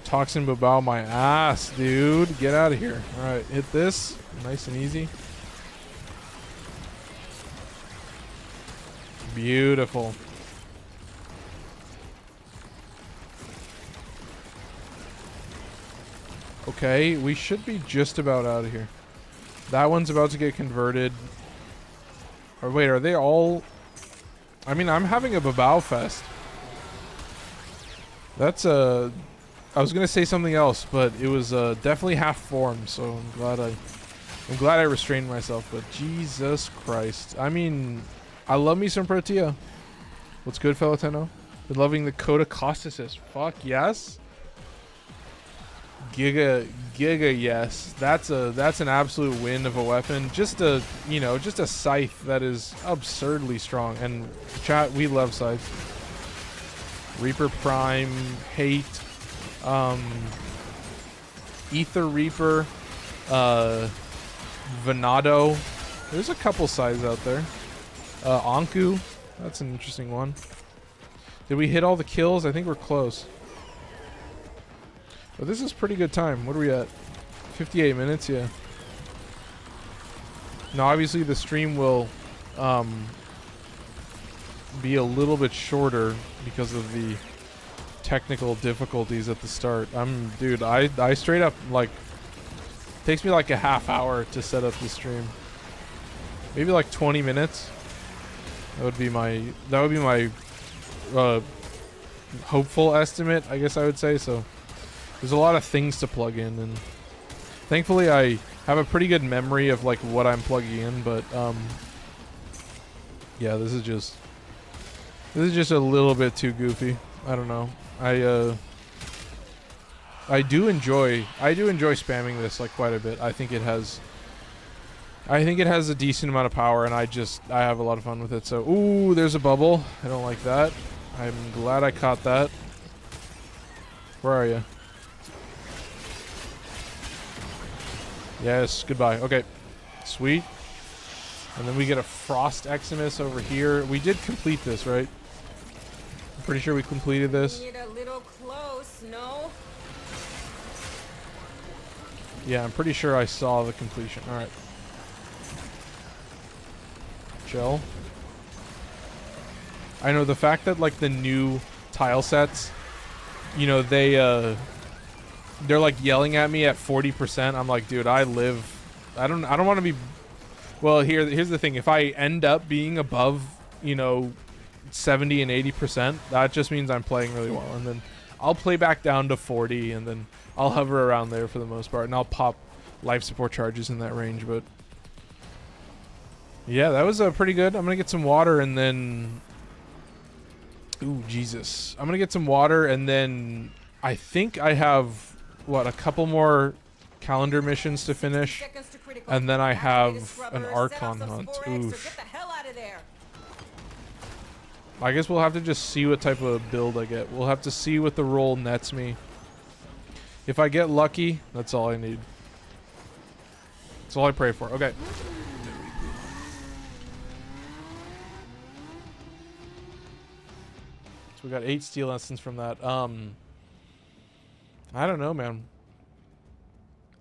Toxin Babao my ass, dude. Get out of here. All right, hit this. Nice and easy. Beautiful. Okay, we should be just about out of here. That one's about to get converted. Or wait, are they all... I mean, I'm having a Babao fest. That's a... I was gonna say something else, but it was definitely half form, so I'm glad I restrained myself. But Jesus Christ, I mean, I love me some Protea. What's good, fellow Tenno? Been loving the Coda cost assist. Fuck yes. Giga yes. That's an absolute win of a weapon. Just a scythe that is absurdly strong. And chat, we love scythes. Reaper Prime, hate. Ether Reaper, Venado. There's a couple sides out there. Anku, that's an interesting one. Did we hit all the kills? I think we're close. But this is pretty good time. What are we at? 58 minutes, yeah. Now obviously the stream will be a little bit shorter because of the technical difficulties at the start. Dude, I straight up, like, takes me like a half hour to set up the stream. Maybe like 20 minutes. That would be my hopeful estimate, I guess I would say. So there's a lot of things to plug in, and thankfully I have a pretty good memory of like what I'm plugging in, but yeah, this is just a little bit too goofy. I don't know. I do enjoy spamming this like quite a bit. I think it has a decent amount of power, and I have a lot of fun with it. So, ooh, there's a bubble. I don't like that. I'm glad I caught that. Where are you? Yes, goodbye. Okay, sweet. And then we get a Frost Eximus over here. We did complete this, right? I'm pretty sure we completed this. Get a little close, no? Yeah, I'm pretty sure I saw the completion. All right. Chill. I know the fact that like the new tile sets, you know, they're like yelling at me at 40%. I'm like, dude, I don't want to be. Well, here's the thing. If I end up being above, you know, 70 and 80%, that just means I'm playing really well, and then I'll play back down to 40, and then I'll hover around there for the most part, and I'll pop life support charges in that range. But yeah, that was pretty good. I'm gonna get some water, and then ooh, Jesus, I'm gonna get some water, and then I think I have what, a couple more calendar missions to finish, and then I have an Archon hunt. Oof. I guess we'll have to just see what type of build I get. We'll have to see what the roll nets me. If I get lucky, that's all I need. That's all I pray for. Okay. So we got 8 steel essence from that. I don't know, man.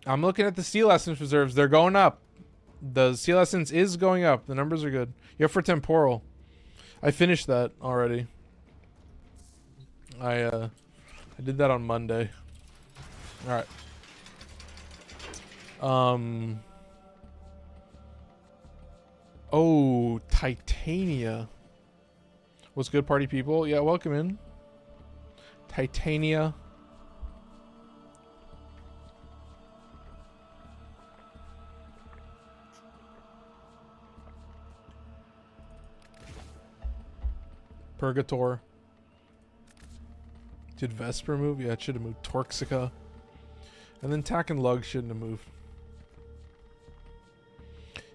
I'm looking at the steel essence reserves. They're going up. The steel essence is going up. The numbers are good. Yeah, for temporal. I finished that already. I did that on Monday. All right. Oh, Titania. What's good, party people? Yeah, welcome in. Titania. Purgator. Did Vesper move? Yeah, it should have moved. Torxica. And then Tack and Lug shouldn't have moved.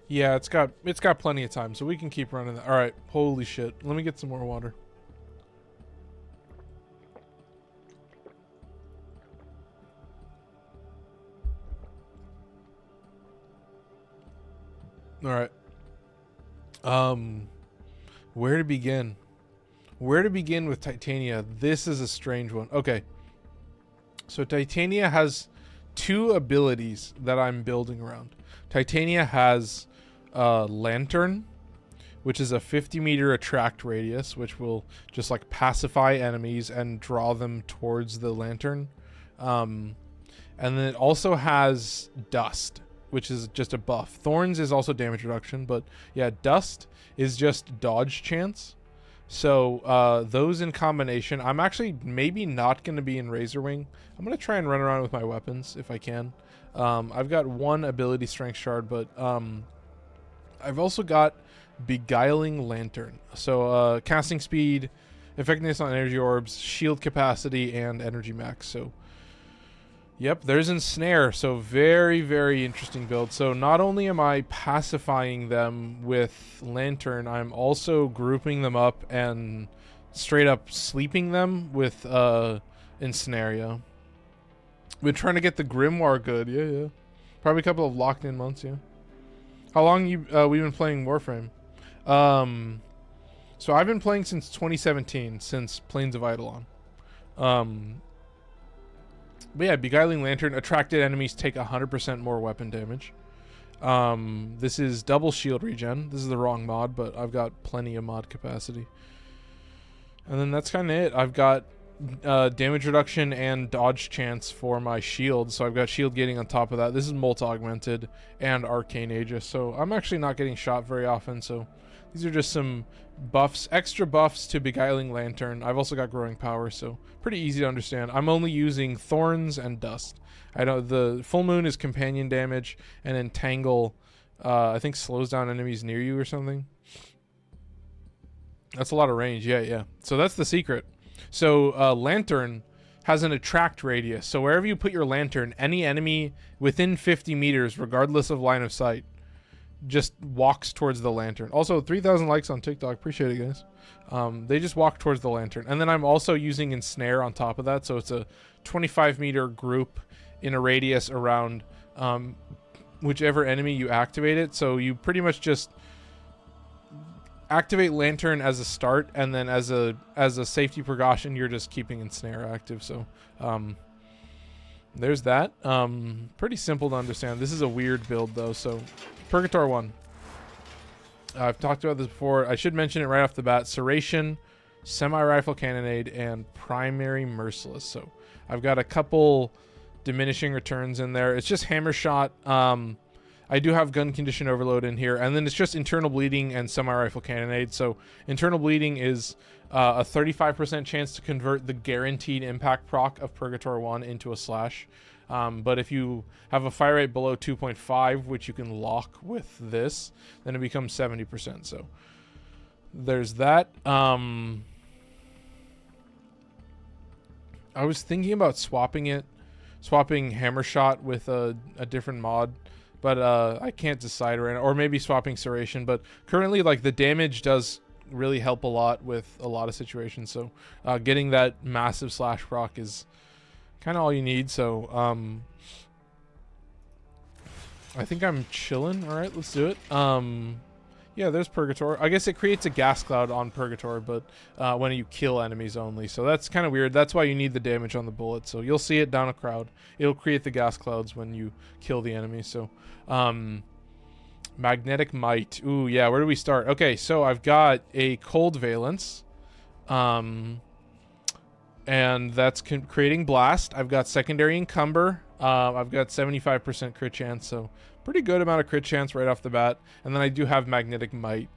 Yeah, it's got plenty of time, so we can keep running that. Alright, holy shit. Let me get some more water. Alright. Where to begin? Where to begin with Titania? This is a strange one. Okay. So Titania has 2 abilities that I'm building around. Titania has Lantern, which is a 50-meter attract radius, which will just like pacify enemies and draw them towards the lantern. And then it also has Dust, which is just a buff. Thorns is also damage reduction, but yeah, Dust is just dodge chance. So those in combination, I'm actually maybe not going to be in Razor Wing. I'm going to try and run around with my weapons if I can. I've got 1 ability strength shard, but I've also got Beguiling Lantern. So casting speed, effectiveness on energy orbs, shield capacity, and energy max. So yep, there's Ensnare. So very, very interesting build. So not only am I pacifying them with Lantern, I'm also grouping them up and straight up sleeping them with Ensnare. Been trying to get the Grimoire good. Yeah. Probably a couple of locked in months, yeah. How long we've been playing Warframe? So I've been playing since 2017, since Plains of Eidolon. But yeah, Beguiling Lantern. Attracted enemies take 100% more weapon damage. This is double shield regen. This is the wrong mod, but I've got plenty of mod capacity. And then that's kind of it. I've got damage reduction and dodge chance for my shield. So I've got shield gating on top of that. This is Molt Augmented and Arcane Aegis. So I'm actually not getting shot very often. So these are just some buffs, extra buffs to Beguiling Lantern. I've also got Growing Power, so pretty easy to understand. I'm only using Thorns and Dust. I know the Full Moon is companion damage, and Entangle, I think slows down enemies near you or something. That's a lot of range. Yeah. So that's the secret. So Lantern has an attract radius. So wherever you put your Lantern, any enemy within 50 meters, regardless of line of sight, just walks towards the Lantern. Also, 3,000 likes on TikTok. Appreciate it, guys. They just walk towards the Lantern. And then I'm also using Ensnare on top of that. So it's a 25-meter group in a radius around whichever enemy you activate it. So you pretty much just activate Lantern as a start, and then as a safety precaution, you're just keeping Ensnare active. So there's that. Pretty simple to understand. This is a weird build though. So Purgator 1. I've talked about this before. I should mention it right off the bat. Serration, Semi-Rifle Cannonade, and Primary Merciless. So I've got a couple diminishing returns in there. It's just Hammer Shot. I do have Gun Condition Overload in here. And then it's just Internal Bleeding and Semi-Rifle Cannonade. So Internal Bleeding is a 35% chance to convert the guaranteed impact proc of Purgator 1 into a slash. But if you have a fire rate below 2.5, which you can lock with this, then it becomes 70%. So there's that. I was thinking about swapping Hammer Shot with a different mod, but I can't decide right now. Or maybe swapping Serration. But currently, like, the damage does really help a lot with a lot of situations. So getting that massive slash proc is kind of all you need. So I think I'm chilling. All right, let's do it. Yeah, there's Purgator. I guess it creates a gas cloud on Purgator, but when you kill enemies only. So that's kind of weird. That's why you need the damage on the bullet. So you'll see it down a crowd. It'll create the gas clouds when you kill the enemy. So Magnetic Might. Ooh, yeah, where do we start? Okay, so I've got a Cold Valence. And that's creating Blast. I've got Secondary Encumber. I've got 75% crit chance, so pretty good amount of crit chance right off the bat. And then I do have Magnetic Might.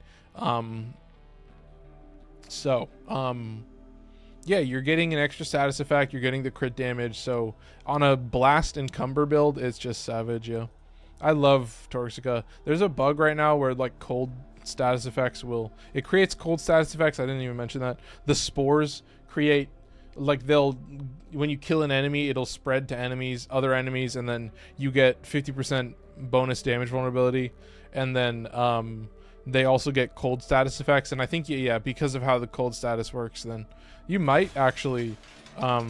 Yeah, you're getting an extra status effect. You're getting the crit damage. So on a Blast Encumber build, it's just savage, yeah. I love Torxica. There's a bug right now where, like, cold status effects will... It creates cold status effects. I didn't even mention that. The spores create... Like, when you kill an enemy, it'll spread to other enemies, and then you get 50% bonus damage vulnerability. And then they also get cold status effects. And I think, yeah, because of how the cold status works, then you might actually get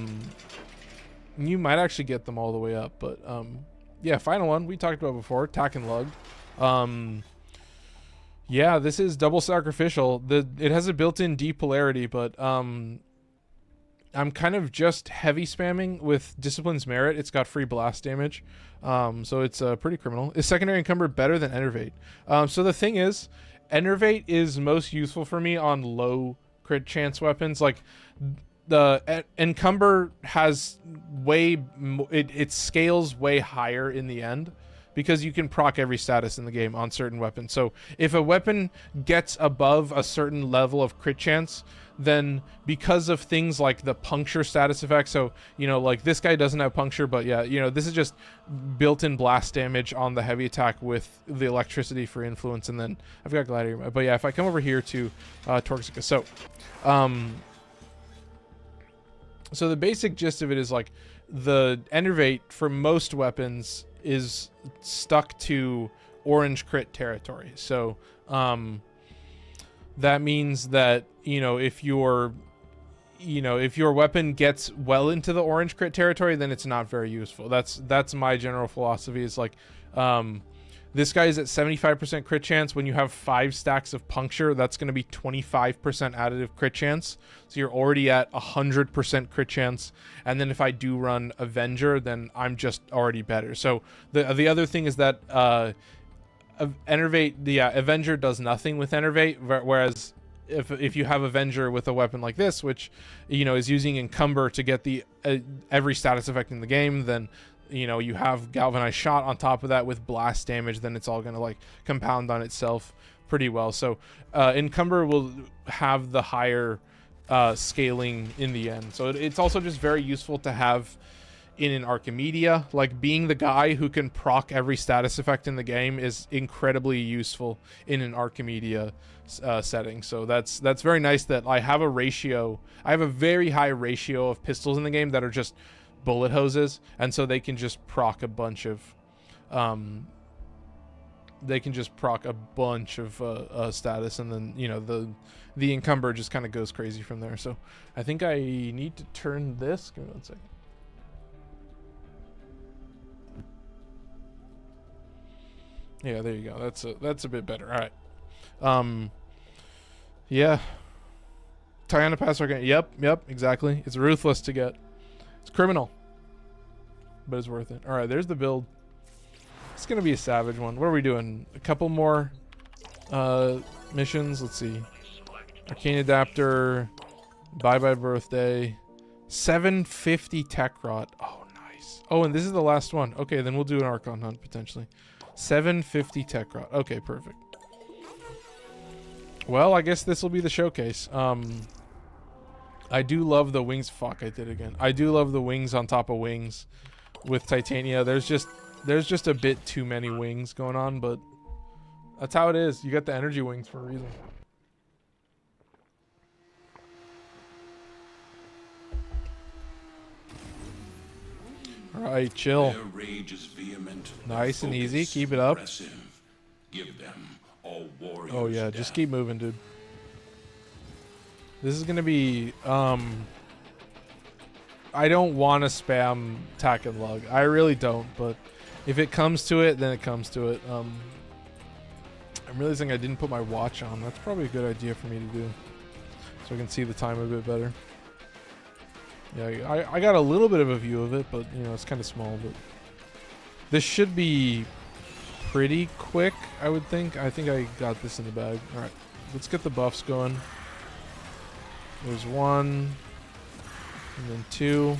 them all the way up. But yeah, final one we talked about before, Tack and Lug. Yeah, this is double sacrificial. It has a built-in depolarity, but I'm kind of just heavy spamming with Discipline's Merit. It's got free blast damage, so it's pretty criminal. Is Secondary Encumber better than Enervate? So the thing is, Enervate is most useful for me on low crit chance weapons. Like, the Encumber has it scales way higher in the end, because you can proc every status in the game on certain weapons. So if a weapon gets above a certain level of crit chance, then because of things like the puncture status effect, so, you know, like this guy doesn't have puncture, but yeah, you know, this is just built-in blast damage on the heavy attack with the electricity for influence, and then I've got Gladiator. But yeah, if I come over here to Torxica, so the basic gist of it is, like, the Enervate for most weapons is stuck to orange crit territory. So that means that, you know, if your weapon gets well into the orange crit territory, then it's not very useful. That's my general philosophy. Is like, this guy is at 75% crit chance. When you have 5 stacks of puncture, that's going to be 25% additive crit chance. So you're already at 100% crit chance. And then if I do run Avenger, then I'm just already better. So the other thing is that Enervate, Avenger does nothing with Enervate, whereas if you have Avenger with a weapon like this, which, you know, is using Encumber to get the every status effect in the game, then, you know, you have Galvanized Shot on top of that with blast damage, then it's all going to, like, compound on itself pretty well. So Encumber will have the higher scaling in the end. So it's also just very useful to have in an Archimedia. Like, being the guy who can proc every status effect in the game is incredibly useful in an Archimedia setting. So that's very nice that I have a very high ratio of pistols in the game that are just bullet hoses, and so they can just proc a bunch of status, and then, you know, the Encumber just kind of goes crazy from there. So I think I need to turn this. Give me 1 second. Yeah, there you go. That's a bit better. All right. Yeah. Titania pass organic. Yep, exactly. It's ruthless to get. It's criminal. But it's worth it. Alright, there's the build. It's gonna be a savage one. What are we doing? A couple more missions. Let's see. Arcane Adapter. Bye-bye Birthday. 750 Tech Rot. Oh, nice. Oh, and this is the last one. Okay, then we'll do an Archon Hunt, potentially. 750 Tech Rot. Okay, perfect. Well, I guess this will be the showcase. I do love the wings. Fuck, I did again. I do love the wings on top of wings with Titania. There's just a bit too many wings going on, but that's how it is. You got the energy wings for a reason. All right, chill. Their rage is vehement, Nice and easy. focus Keep it up. aggressive. Give them all warriors. Oh yeah, just keep moving, dude. This is gonna be I don't want to spam tack and lug. I really don't, but if it comes to it, then it comes to it. I'm realizing I didn't put my watch on. That's probably a good idea for me to do, so I can see the time a bit better. Yeah, I got a little bit of a view of it, but you know, it's kind of small. But this should be pretty quick, I would think. I think I got this in the bag. All right, let's get the buffs going. There's one, and then two,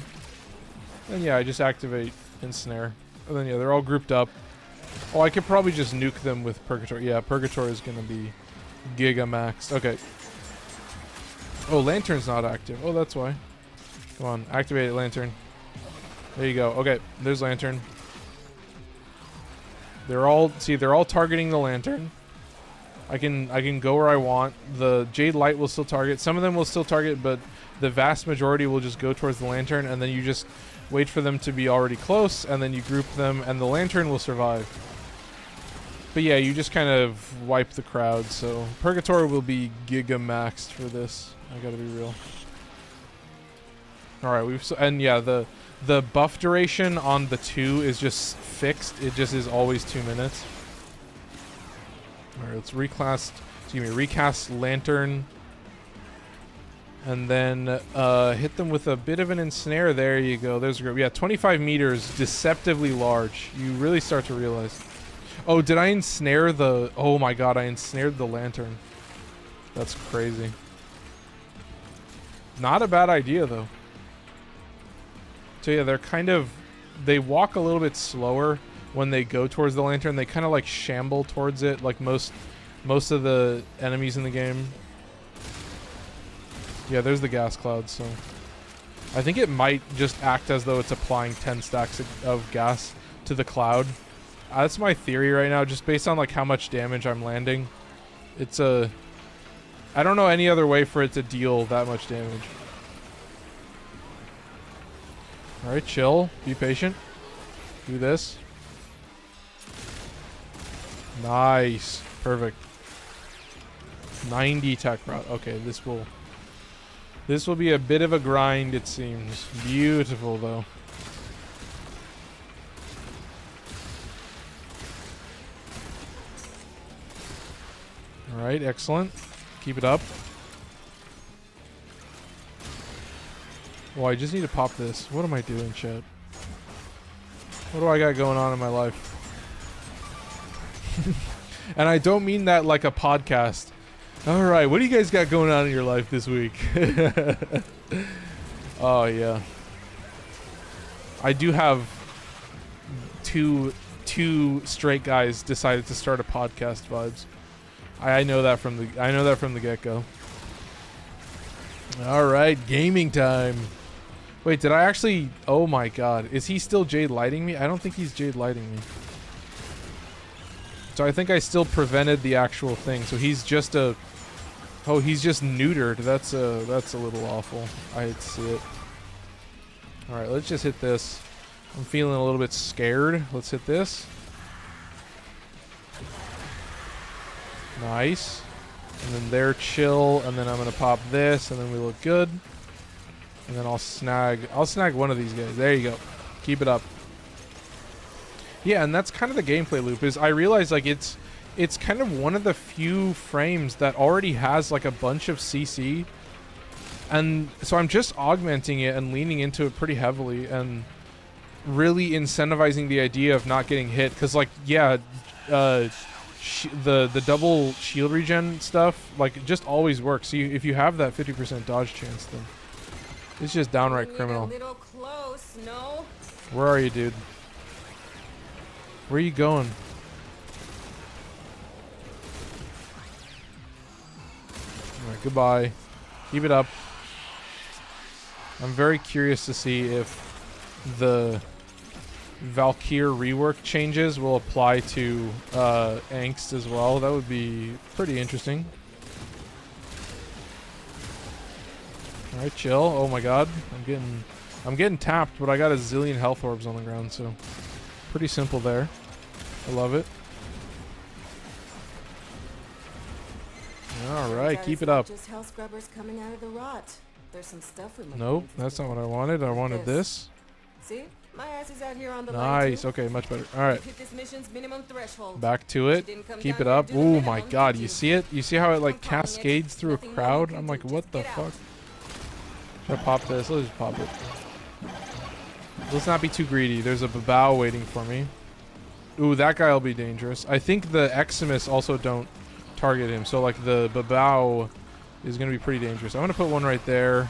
and yeah, I just activate Ensnare, and then yeah, they're all grouped up. Oh, I could probably just nuke them with Purgator. Yeah, Purgator is gonna be giga maxed. Okay. Oh, Lantern's not active. Oh, that's why. Come on, activate it, Lantern. There you go. Okay, there's Lantern. They're all targeting the Lantern. I can go where I want. The Jade Light will still target. Some of them will still target, but the vast majority will just go towards the Lantern, and then you just wait for them to be already close, and then you group them, and the Lantern will survive. But yeah, you just kind of wipe the crowd, so Purgator will be giga maxed for this. I gotta be real. Alright, and yeah, the buff duration on the 2 is just fixed. It just is always 2 minutes. Alright, let's recast Lantern. And then hit them with a bit of an ensnare. There you go. There's a group. Yeah, 25 meters, deceptively large. You really start to realize. Oh, did I ensnare the... Oh my god, I ensnared the Lantern. That's crazy. Not a bad idea, though. So yeah, they're kind of... They walk a little bit slower when they go towards the Lantern. They kind of like shamble towards it, like most of the enemies in the game. Yeah, there's the gas cloud, so... I think it might just act as though it's applying 10 stacks of gas to the cloud. That's my theory right now, just based on like how much damage I'm landing. It's a... I don't know any other way for it to deal that much damage. Alright, chill. Be patient. Do this. Nice. Perfect. 90 tech rot. Okay, this will be a bit of a grind, it seems. Beautiful, though. Alright, excellent. Keep it up. Well, I just need to pop this. What am I doing, chat? What do I got going on in my life? And I don't mean that like a podcast. Alright, what do you guys got going on in your life this week? Oh, yeah. I do have two straight guys decided to start a podcast vibes. I know that from the get-go. Alright, gaming time. Wait, did I actually... Oh my god. Is he still Jade Lighting me? I don't think he's Jade Lighting me. So I think I still prevented the actual thing. So he's just a... Oh, he's just neutered. That's a little awful. I hate to see it. Alright, let's just hit this. I'm feeling a little bit scared. Let's hit this. Nice. And then they're chill, and then I'm gonna pop this, and then we look good. And then I'll snag one of these guys. There you go. Keep it up. Yeah, and that's kind of the gameplay loop. Is I realize like it's it's kind of one of the few frames that already has like a bunch of CC. And so I'm just augmenting it and leaning into it pretty heavily and really incentivizing the idea of not getting hit. Because, like, yeah, the double shield regen stuff, like, just always works. So if you have that 50% dodge chance, then it's just downright criminal. A little close, no? Where are you, dude? Where are you going? Alright, goodbye. Keep it up. I'm very curious to see if the Valkyr rework changes will apply to Angst as well. That would be pretty interesting. Alright, chill. Oh my god. I'm getting tapped, but I got a zillion health orbs on the ground, so pretty simple there. I love it. Alright, keep it up. Just hell scrubbers coming out of the rot. There's some stuff we might Nope, need to that's not get. what I wanted. I wanted this. See? My ass is out here on the Nice. line too. Okay, much better. Alright. Hit this mission's minimum threshold. Back to it. Keep it up. Oh my god, you see it? You see how it like cascades through a crowd? I'm like, what the fuck? Should I pop this? Let's just pop it. Let's not be too greedy. There's a Babao waiting for me. Ooh, that guy will be dangerous. I think the Eximus also don't target him. So like the Babao is going to be pretty dangerous. I'm going to put one right there.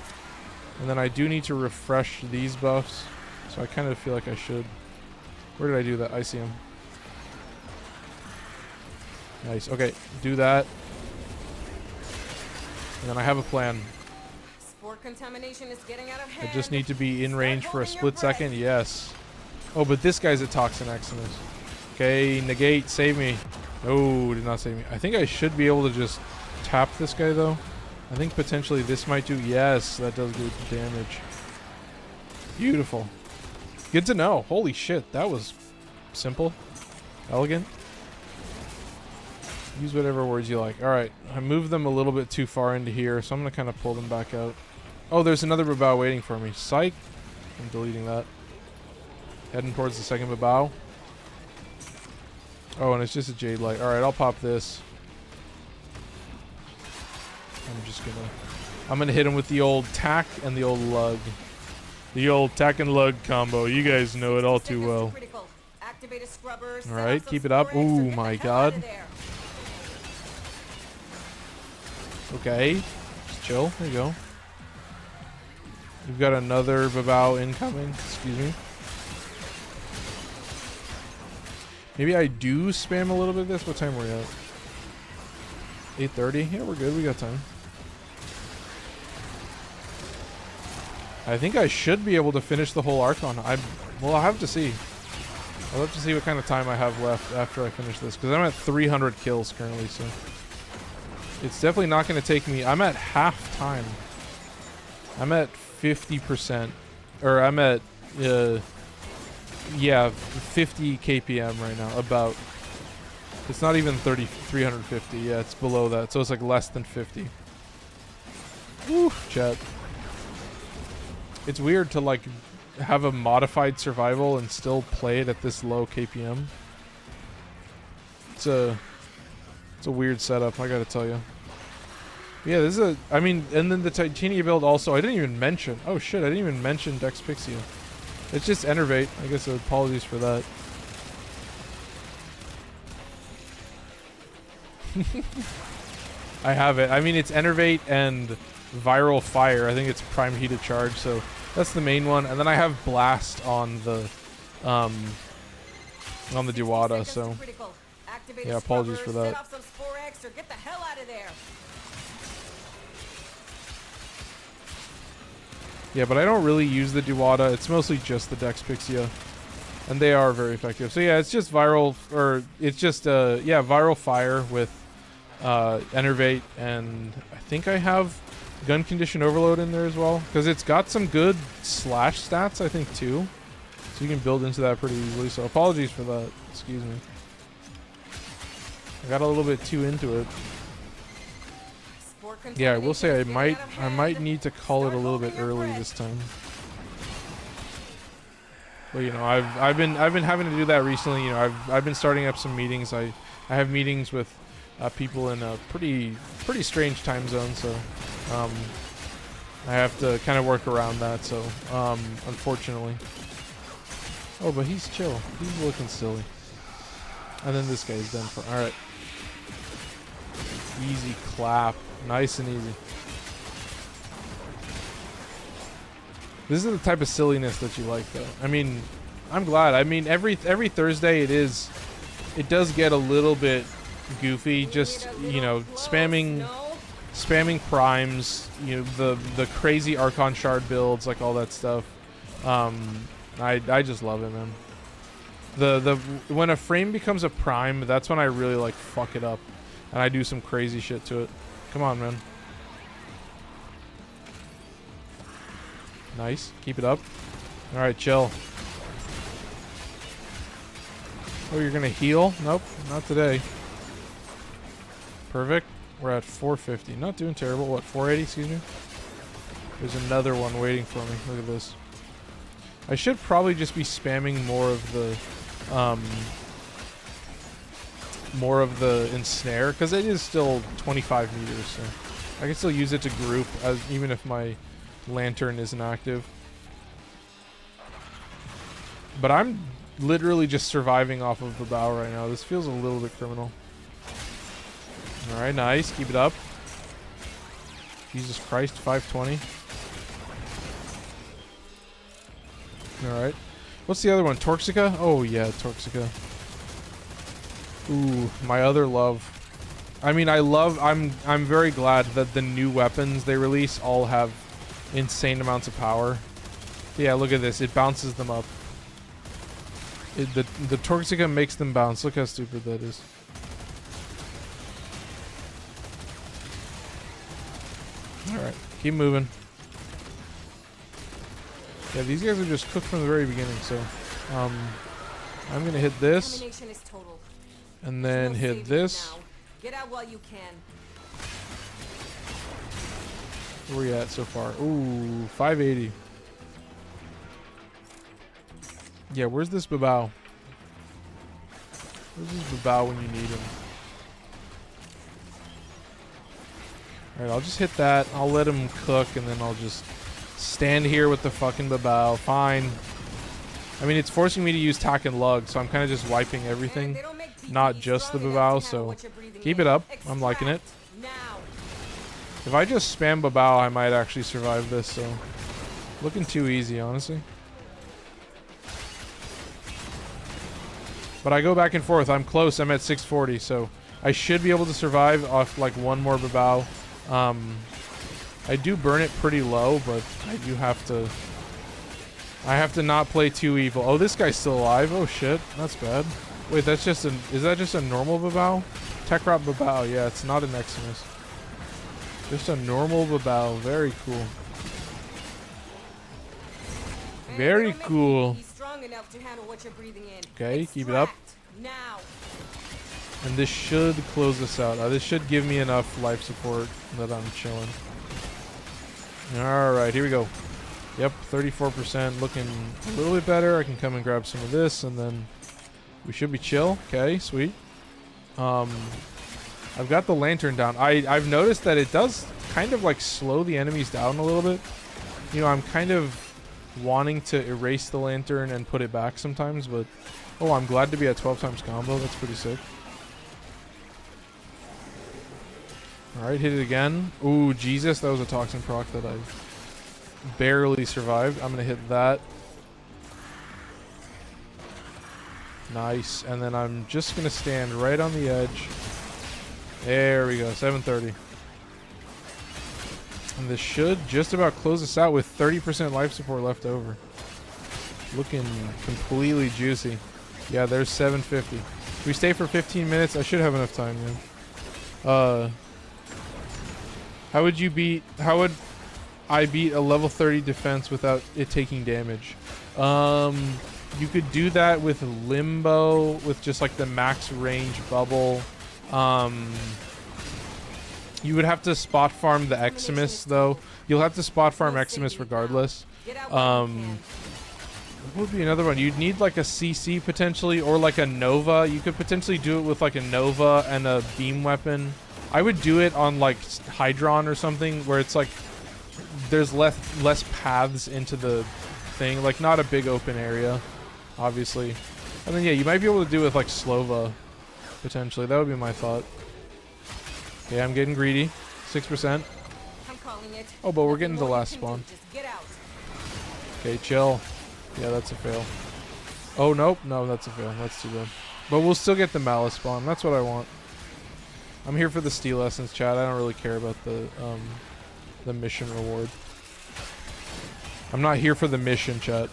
And then I do need to refresh these buffs. So I kind of feel like I should. Where did I do that? I see him. Nice. Okay, do that. And then I have a plan. Spore contamination is getting out of hand. I just need to be in range for a split second. Yes. Oh, but this guy's a Toxin Eximus. Okay, negate. Save me. No, did not save me. I think I should be able to just tap this guy, though. I think potentially this might do... Yes, that does good damage. Beautiful. Good to know. Holy shit, that was simple. Elegant. Use whatever words you like. Alright, I moved them a little bit too far into here, so I'm going to kind of pull them back out. Oh, there's another Babao waiting for me. Psych. I'm deleting that. Heading towards the second Babao. Oh, and it's just a Jade Light. Alright, I'll pop this. I'm gonna hit him with the old tack and the old lug. The old tack and lug combo. You guys know it all too well. Alright, keep it up. Ooh my god. Okay. Just chill. There you go. We've got another Babao incoming. Excuse me. Maybe I do spam a little bit of this. What time are we at? 8:30? Yeah, we're good. We got time. I think I should be able to finish the whole Archon. Well, I'll have to see. I'll have to see what kind of time I have left after I finish this. Because I'm at 300 kills currently, so... It's definitely not going to take me... I'm at half time. I'm at 50%. Or I'm at... yeah, 50 KPM right now. About. It's not even 350. Yeah, it's below that. So it's like less than 50. Woo, chat. It's weird to like have a modified survival and still play it at this low KPM. It's a weird setup, I gotta tell you. Yeah, this is a... I mean, and then the Titania build also, I didn't even mention... Oh shit, I didn't even mention Dex Pixia. It's just Enervate. I guess apologies for that. I have it. I mean, it's Enervate and Viral Fire. I think it's Prime Heated Charge, so that's the main one. And then I have Blast on the Diwada, so yeah, apologies for that. Yeah, but I don't really use the Diwada. It's mostly just the Dex Pixia. And they are very effective. So yeah, it's just viral, or it's just, yeah, Viral Fire with Enervate, and I think I have Gun Condition Overload in there as well. Because it's got some good slash stats, I think, too. So you can build into that pretty easily. So apologies for that. Excuse me. I got a little bit too into it. Yeah, I will say I might need to call it a little bit early this time. But you know, I've been having to do that recently. You know, I've been starting up some meetings. I have meetings with people in a pretty strange time zone, so I have to kind of work around that. So unfortunately. Oh, but he's chill. He's looking silly. And then this guy's done for. All right. Easy clap. Nice and easy. This is the type of silliness that you like, though. I mean, I'm glad. I mean, every Thursday it does get a little bit goofy. Just, you know, spamming primes. You know, the crazy Archon shard builds, like all that stuff. I just love it, man. When a frame becomes a prime, that's when I really like fuck it up, and I do some crazy shit to it. Come on, man. Nice. Keep it up. All right, chill. Oh, you're gonna heal? Nope, not today. Perfect. We're at 450. Not doing terrible. What, 480? Excuse me. There's another one waiting for me. Look at this. I should probably just be spamming more of the ensnare, because it is still 25 meters, so I can still use it to group even if my lantern isn't active. But I'm literally just surviving off of the bow right now. This feels a little bit criminal. All right, nice. Keep it up. Jesus Christ, 520. All right. What's the other one? Torxica? Oh yeah, Torxica. Ooh, my other love. I mean, I'm very glad that the new weapons they release all have insane amounts of power. Yeah, look at this. It bounces them up. The Torxica makes them bounce. Look how stupid that is. Alright, keep moving. Yeah, these guys are just cooked from the very beginning, so I'm gonna hit this. And then hit this. Get out while you can. Where are we at so far? Ooh, 580. Yeah, where's this Babao? Where's this Babao when you need him? Alright, I'll just hit that. I'll let him cook, and then I'll just stand here with the fucking Babao. Fine. I mean, it's forcing me to use tack and lug, so I'm kind of just wiping everything. Not just the Babao, so keep it up. I'm liking it. If I just spam Babao, I might actually survive this, so looking too easy, honestly. But I go back and forth. I'm close. I'm at 640, so I should be able to survive off like one more Babao. I do burn it pretty low, but I do have to... I have to not play too evil. Oh, this guy's still alive. Oh shit, that's bad. Wait, that's just an... Is that just a normal Babao? Techrop Babao. Yeah, it's not an Eximus. Just a normal Babao. Very cool. Very cool. Okay, keep it up. And this should close us out. This should give me enough life support that I'm chilling. Alright, here we go. Yep, 34%. Looking a little bit better. I can come and grab some of this, and then we should be chill. Okay, sweet. I've got the lantern down. I've noticed that it does kind of like slow the enemies down a little bit. You know, I'm kind of wanting to erase the lantern and put it back sometimes, but oh, I'm glad to be at 12 times combo. That's pretty sick. Alright, hit it again. Ooh, Jesus, that was a toxin proc that I barely survived. I'm gonna hit that. Nice. And then I'm just gonna stand right on the edge. There we go, 730. And this should just about close us out with 30% life support left over. Looking completely juicy. Yeah, there's 750. If we stay for 15 minutes, I should have enough time, man. How would I beat a level 30 defense without it taking damage? You could do that with Limbo, with just like the max range bubble. You would have to spot farm the Eximus, though. You'll have to spot farm Eximus regardless. What would be another one? You'd need like a CC potentially, or like a Nova. You could potentially do it with like a Nova and a beam weapon. I would do it on like Hydron or something where it's like there's less paths into the thing, like not a big open area, obviously. And then yeah, you might be able to do it with like Slova potentially. That would be my thought. Okay, I'm getting greedy. 6%. I'm calling it. Oh, but we're Nothing getting the more you last can do. spawn. Just get out. Okay, chill. Yeah, that's a fail. Oh, nope. No, that's a fail. That's too bad. But we'll still get the Malice spawn. That's what I want. I'm here for the Steel Essence, chat. I don't really care about the mission reward. I'm not here for the mission, chat.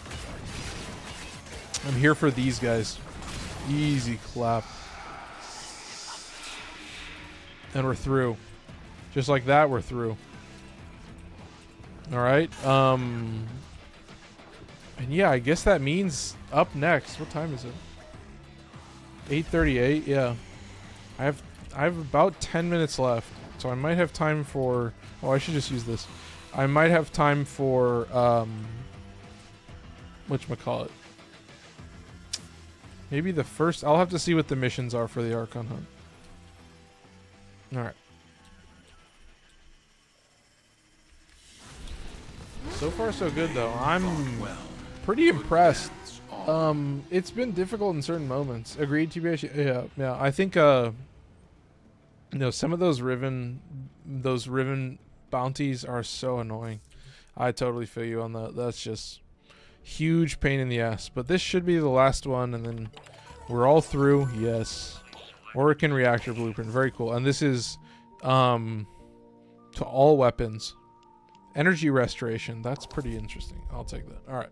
I'm here for these guys. Easy clap. And we're through. Just like that, we're through. Alright. And yeah, I guess that means up next. What time is it? 8:38. Yeah. I have about 10 minutes left. So I might have time for... Oh, I should just use this. I might have time for... whatchamacallit? Maybe the first... I'll have to see what the missions are for the Archon Hunt. Alright. So far so good though. I'm pretty impressed. It's been difficult in certain moments. Agreed, TBH? Yeah. I think you know, some of those Riven bounties are so annoying. I totally feel you on that. That's just huge pain in the ass. But this should be the last one, and then we're all through. Yes. Orokin Reactor Blueprint. Very cool. And this is to all weapons. Energy Restoration. That's pretty interesting. I'll take that. Alright.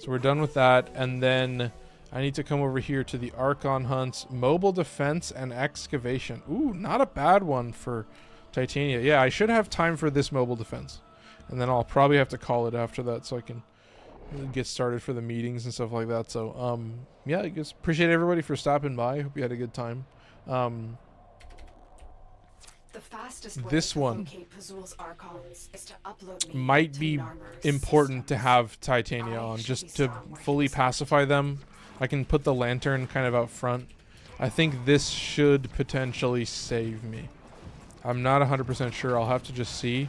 So we're done with that. And then I need to come over here to the Archon Hunts. Mobile Defense and Excavation. Ooh, not a bad one for Titania. Yeah, I should have time for this Mobile Defense. And then I'll probably have to call it after that so I can get started for the meetings and stuff like that. So, yeah, I guess appreciate everybody for stopping by. Hope you had a good time. The fastest way This to one locate Pazul's Archons is to upload me might be to Narmer's important to systems. have Titania I on, should just be to strong with fully this. pacify them. I can put the lantern kind of out front. I think this should potentially save me. I'm not 100% sure. I'll have to just see.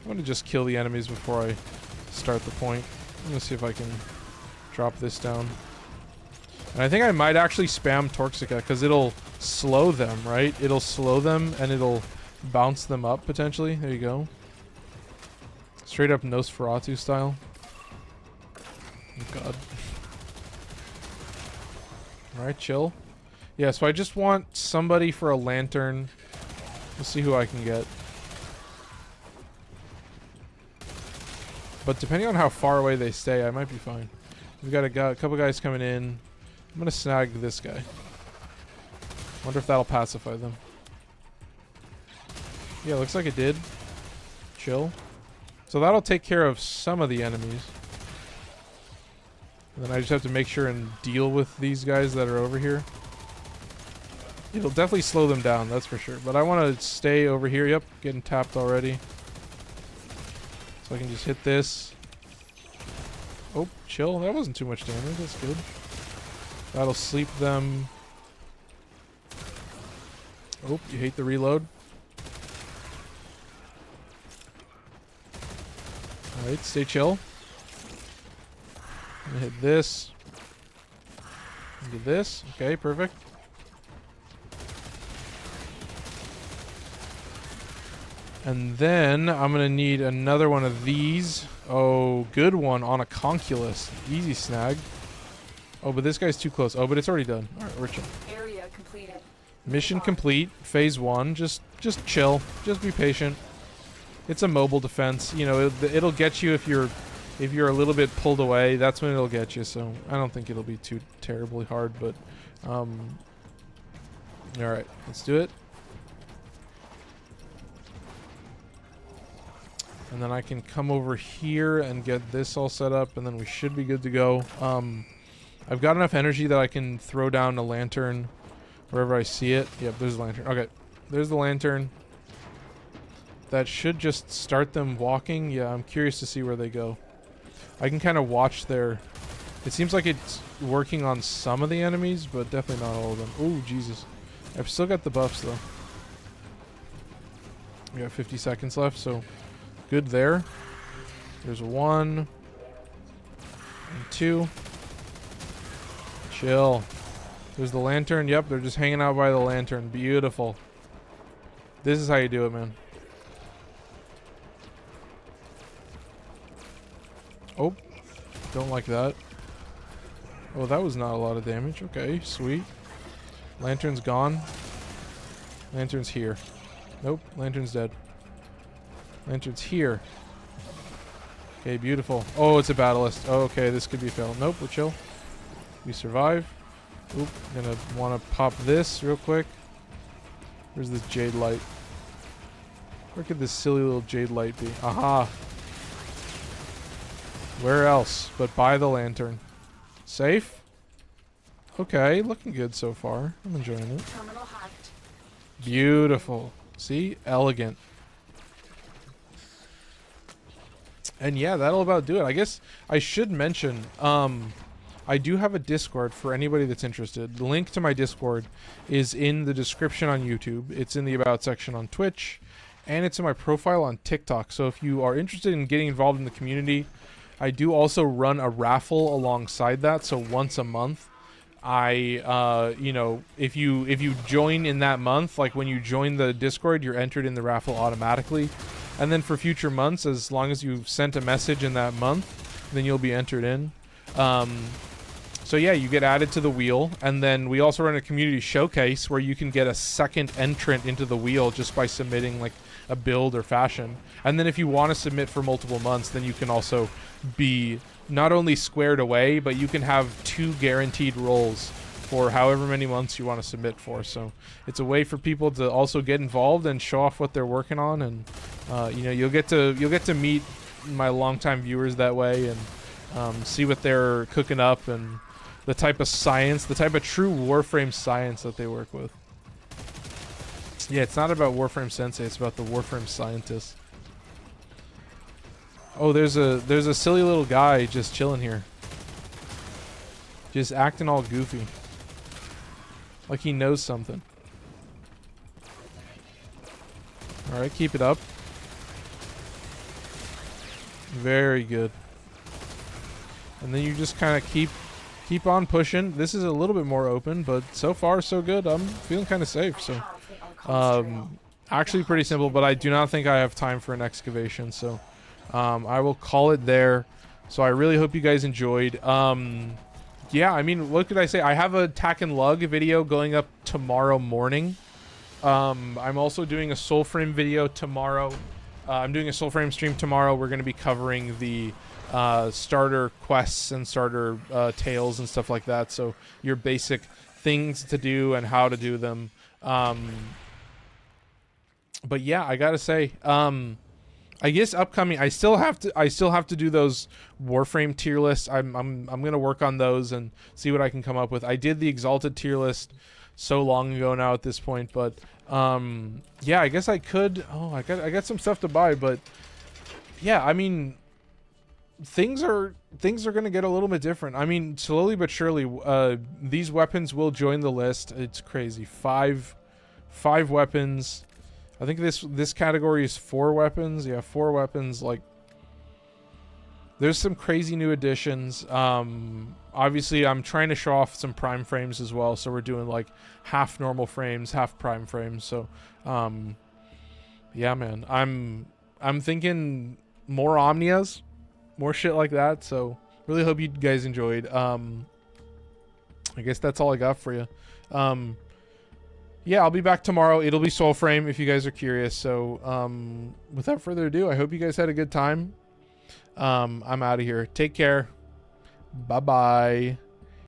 I'm going to just kill the enemies before I start the point. I'm going to see if I can drop this down. And I think I might actually spam Torxica because it'll slow them, right? It'll slow them and it'll bounce them up potentially. There you go. Straight up Nosferatu style. Oh god. Alright, chill. Yeah, so I just want somebody for a lantern. We'll see who I can get. But depending on how far away they stay, I might be fine. We've got a couple guys coming in. I'm gonna snag this guy. Wonder if that'll pacify them. Yeah, looks like it did. Chill. So that'll take care of some of the enemies. And then I just have to make sure and deal with these guys that are over here. It'll definitely slow them down, that's for sure. But I want to stay over here. Yep, getting tapped already. So I can just hit this. Oh, chill. That wasn't too much damage. That's good. That'll sleep them. Oh, you hate the reload. Alright, stay chill. I'm gonna hit this. Do this. Okay, perfect. And then I'm gonna need another one of these. Oh, good one on a Conculus. Easy snag. Oh, but this guy's too close. Oh, but it's already done. Alright, we're chill. Area completed. Mission complete. Phase 1. Just chill. Just be patient. It's a mobile defense. You know, it'll get you if you're a little bit pulled away. That's when it'll get you. So I don't think it'll be too terribly hard. But all right, let's do it. And then I can come over here and get this all set up, and then we should be good to go. I've got enough energy that I can throw down a lantern wherever I see it. Yep, there's the lantern. Okay, there's the lantern. That should just start them walking. Yeah, I'm curious to see where they go. I can kind of watch their It seems like it's working on some of the enemies, but definitely not all of them. Oh, Jesus. I've still got the buffs, though. We got 50 seconds left, so good there. There's 1 and 2. Chill. There's the lantern. Yep, they're just hanging out by the lantern. Beautiful. This is how you do it, man. Oh, don't like that. Oh, that was not a lot of damage. Okay, sweet. Lantern's gone. Lantern's here. Nope, lantern's dead. Lantern's here. Okay, beautiful. Oh, it's a battlist. Oh, okay, this could be a fail. Nope, we're chill. We survive. Oop, gonna want to pop this real quick. Where's this jade light? Where could this silly little jade light be? Aha! Where else but by the lantern? Safe? Okay, looking good so far. I'm enjoying it. Terminal hacked. Beautiful. See? Elegant. And yeah, that'll about do it. I guess I should mention, I do have a Discord for anybody that's interested. The link to my Discord is in the description on YouTube. It's in the About section on Twitch. And it's in my profile on TikTok. So if you are interested in getting involved in the community, I do also run a raffle alongside that. So once a month, I, you know, if you join in that month, like when you join the Discord, you're entered in the raffle automatically. And then for future months, as long as you've sent a message in that month, then you'll be entered in. So yeah, you get added to the wheel, and then we also run a community showcase where you can get a second entrant into the wheel just by submitting like a build or fashion. And then if you want to submit for multiple months, then you can also be not only squared away, but you can have 2 guaranteed rolls for however many months you want to submit for. So it's a way for people to also get involved and show off what they're working on, and you know, you'll get to meet my longtime viewers that way, and see what they're cooking up and the type of science, the type of true Warframe science that they work with. Yeah, it's not about Warframe Sensei, it's about the Warframe scientists. Oh, there's a silly little guy just chilling here. Just acting all goofy. Like he knows something. Alright, keep it up. Very good. And then you just kind of keep on pushing. This is a little bit more open, but so far so good. I'm feeling kind of safe. So actually pretty simple, but I do not think I have time for an excavation, so I will call it there. So I really hope you guys enjoyed. Yeah, I mean, what could I say? I have a Tack and Lug video going up tomorrow morning. I'm also doing a Soulframe video tomorrow. I'm doing a Soulframe stream tomorrow. We're going to be covering the starter quests and starter tales and stuff like that. So your basic things to do and how to do them. But yeah, I gotta say, I guess upcoming, I still have to do those Warframe tier lists. I'm gonna work on those and see what I can come up with. I did the Exalted tier list so long ago now at this point, but yeah, I guess I could. Oh, I got some stuff to buy, but yeah, I mean, things are gonna get a little bit different. I mean, slowly but surely, these weapons will join the list. It's crazy. Five weapons. I think this category is 4 weapons. Yeah, 4 weapons. Like, there's some crazy new additions. Obviously, I'm trying to show off some prime frames as well. So we're doing like half normal frames, half prime frames. So, yeah, man, I'm thinking more Omnias, more shit like that. So really hope you guys enjoyed. I guess that's all I got for you. Yeah, I'll be back tomorrow. It'll be Soulframe if you guys are curious. So without further ado, I hope you guys had a good time. I'm out of here. Take care. Bye-bye.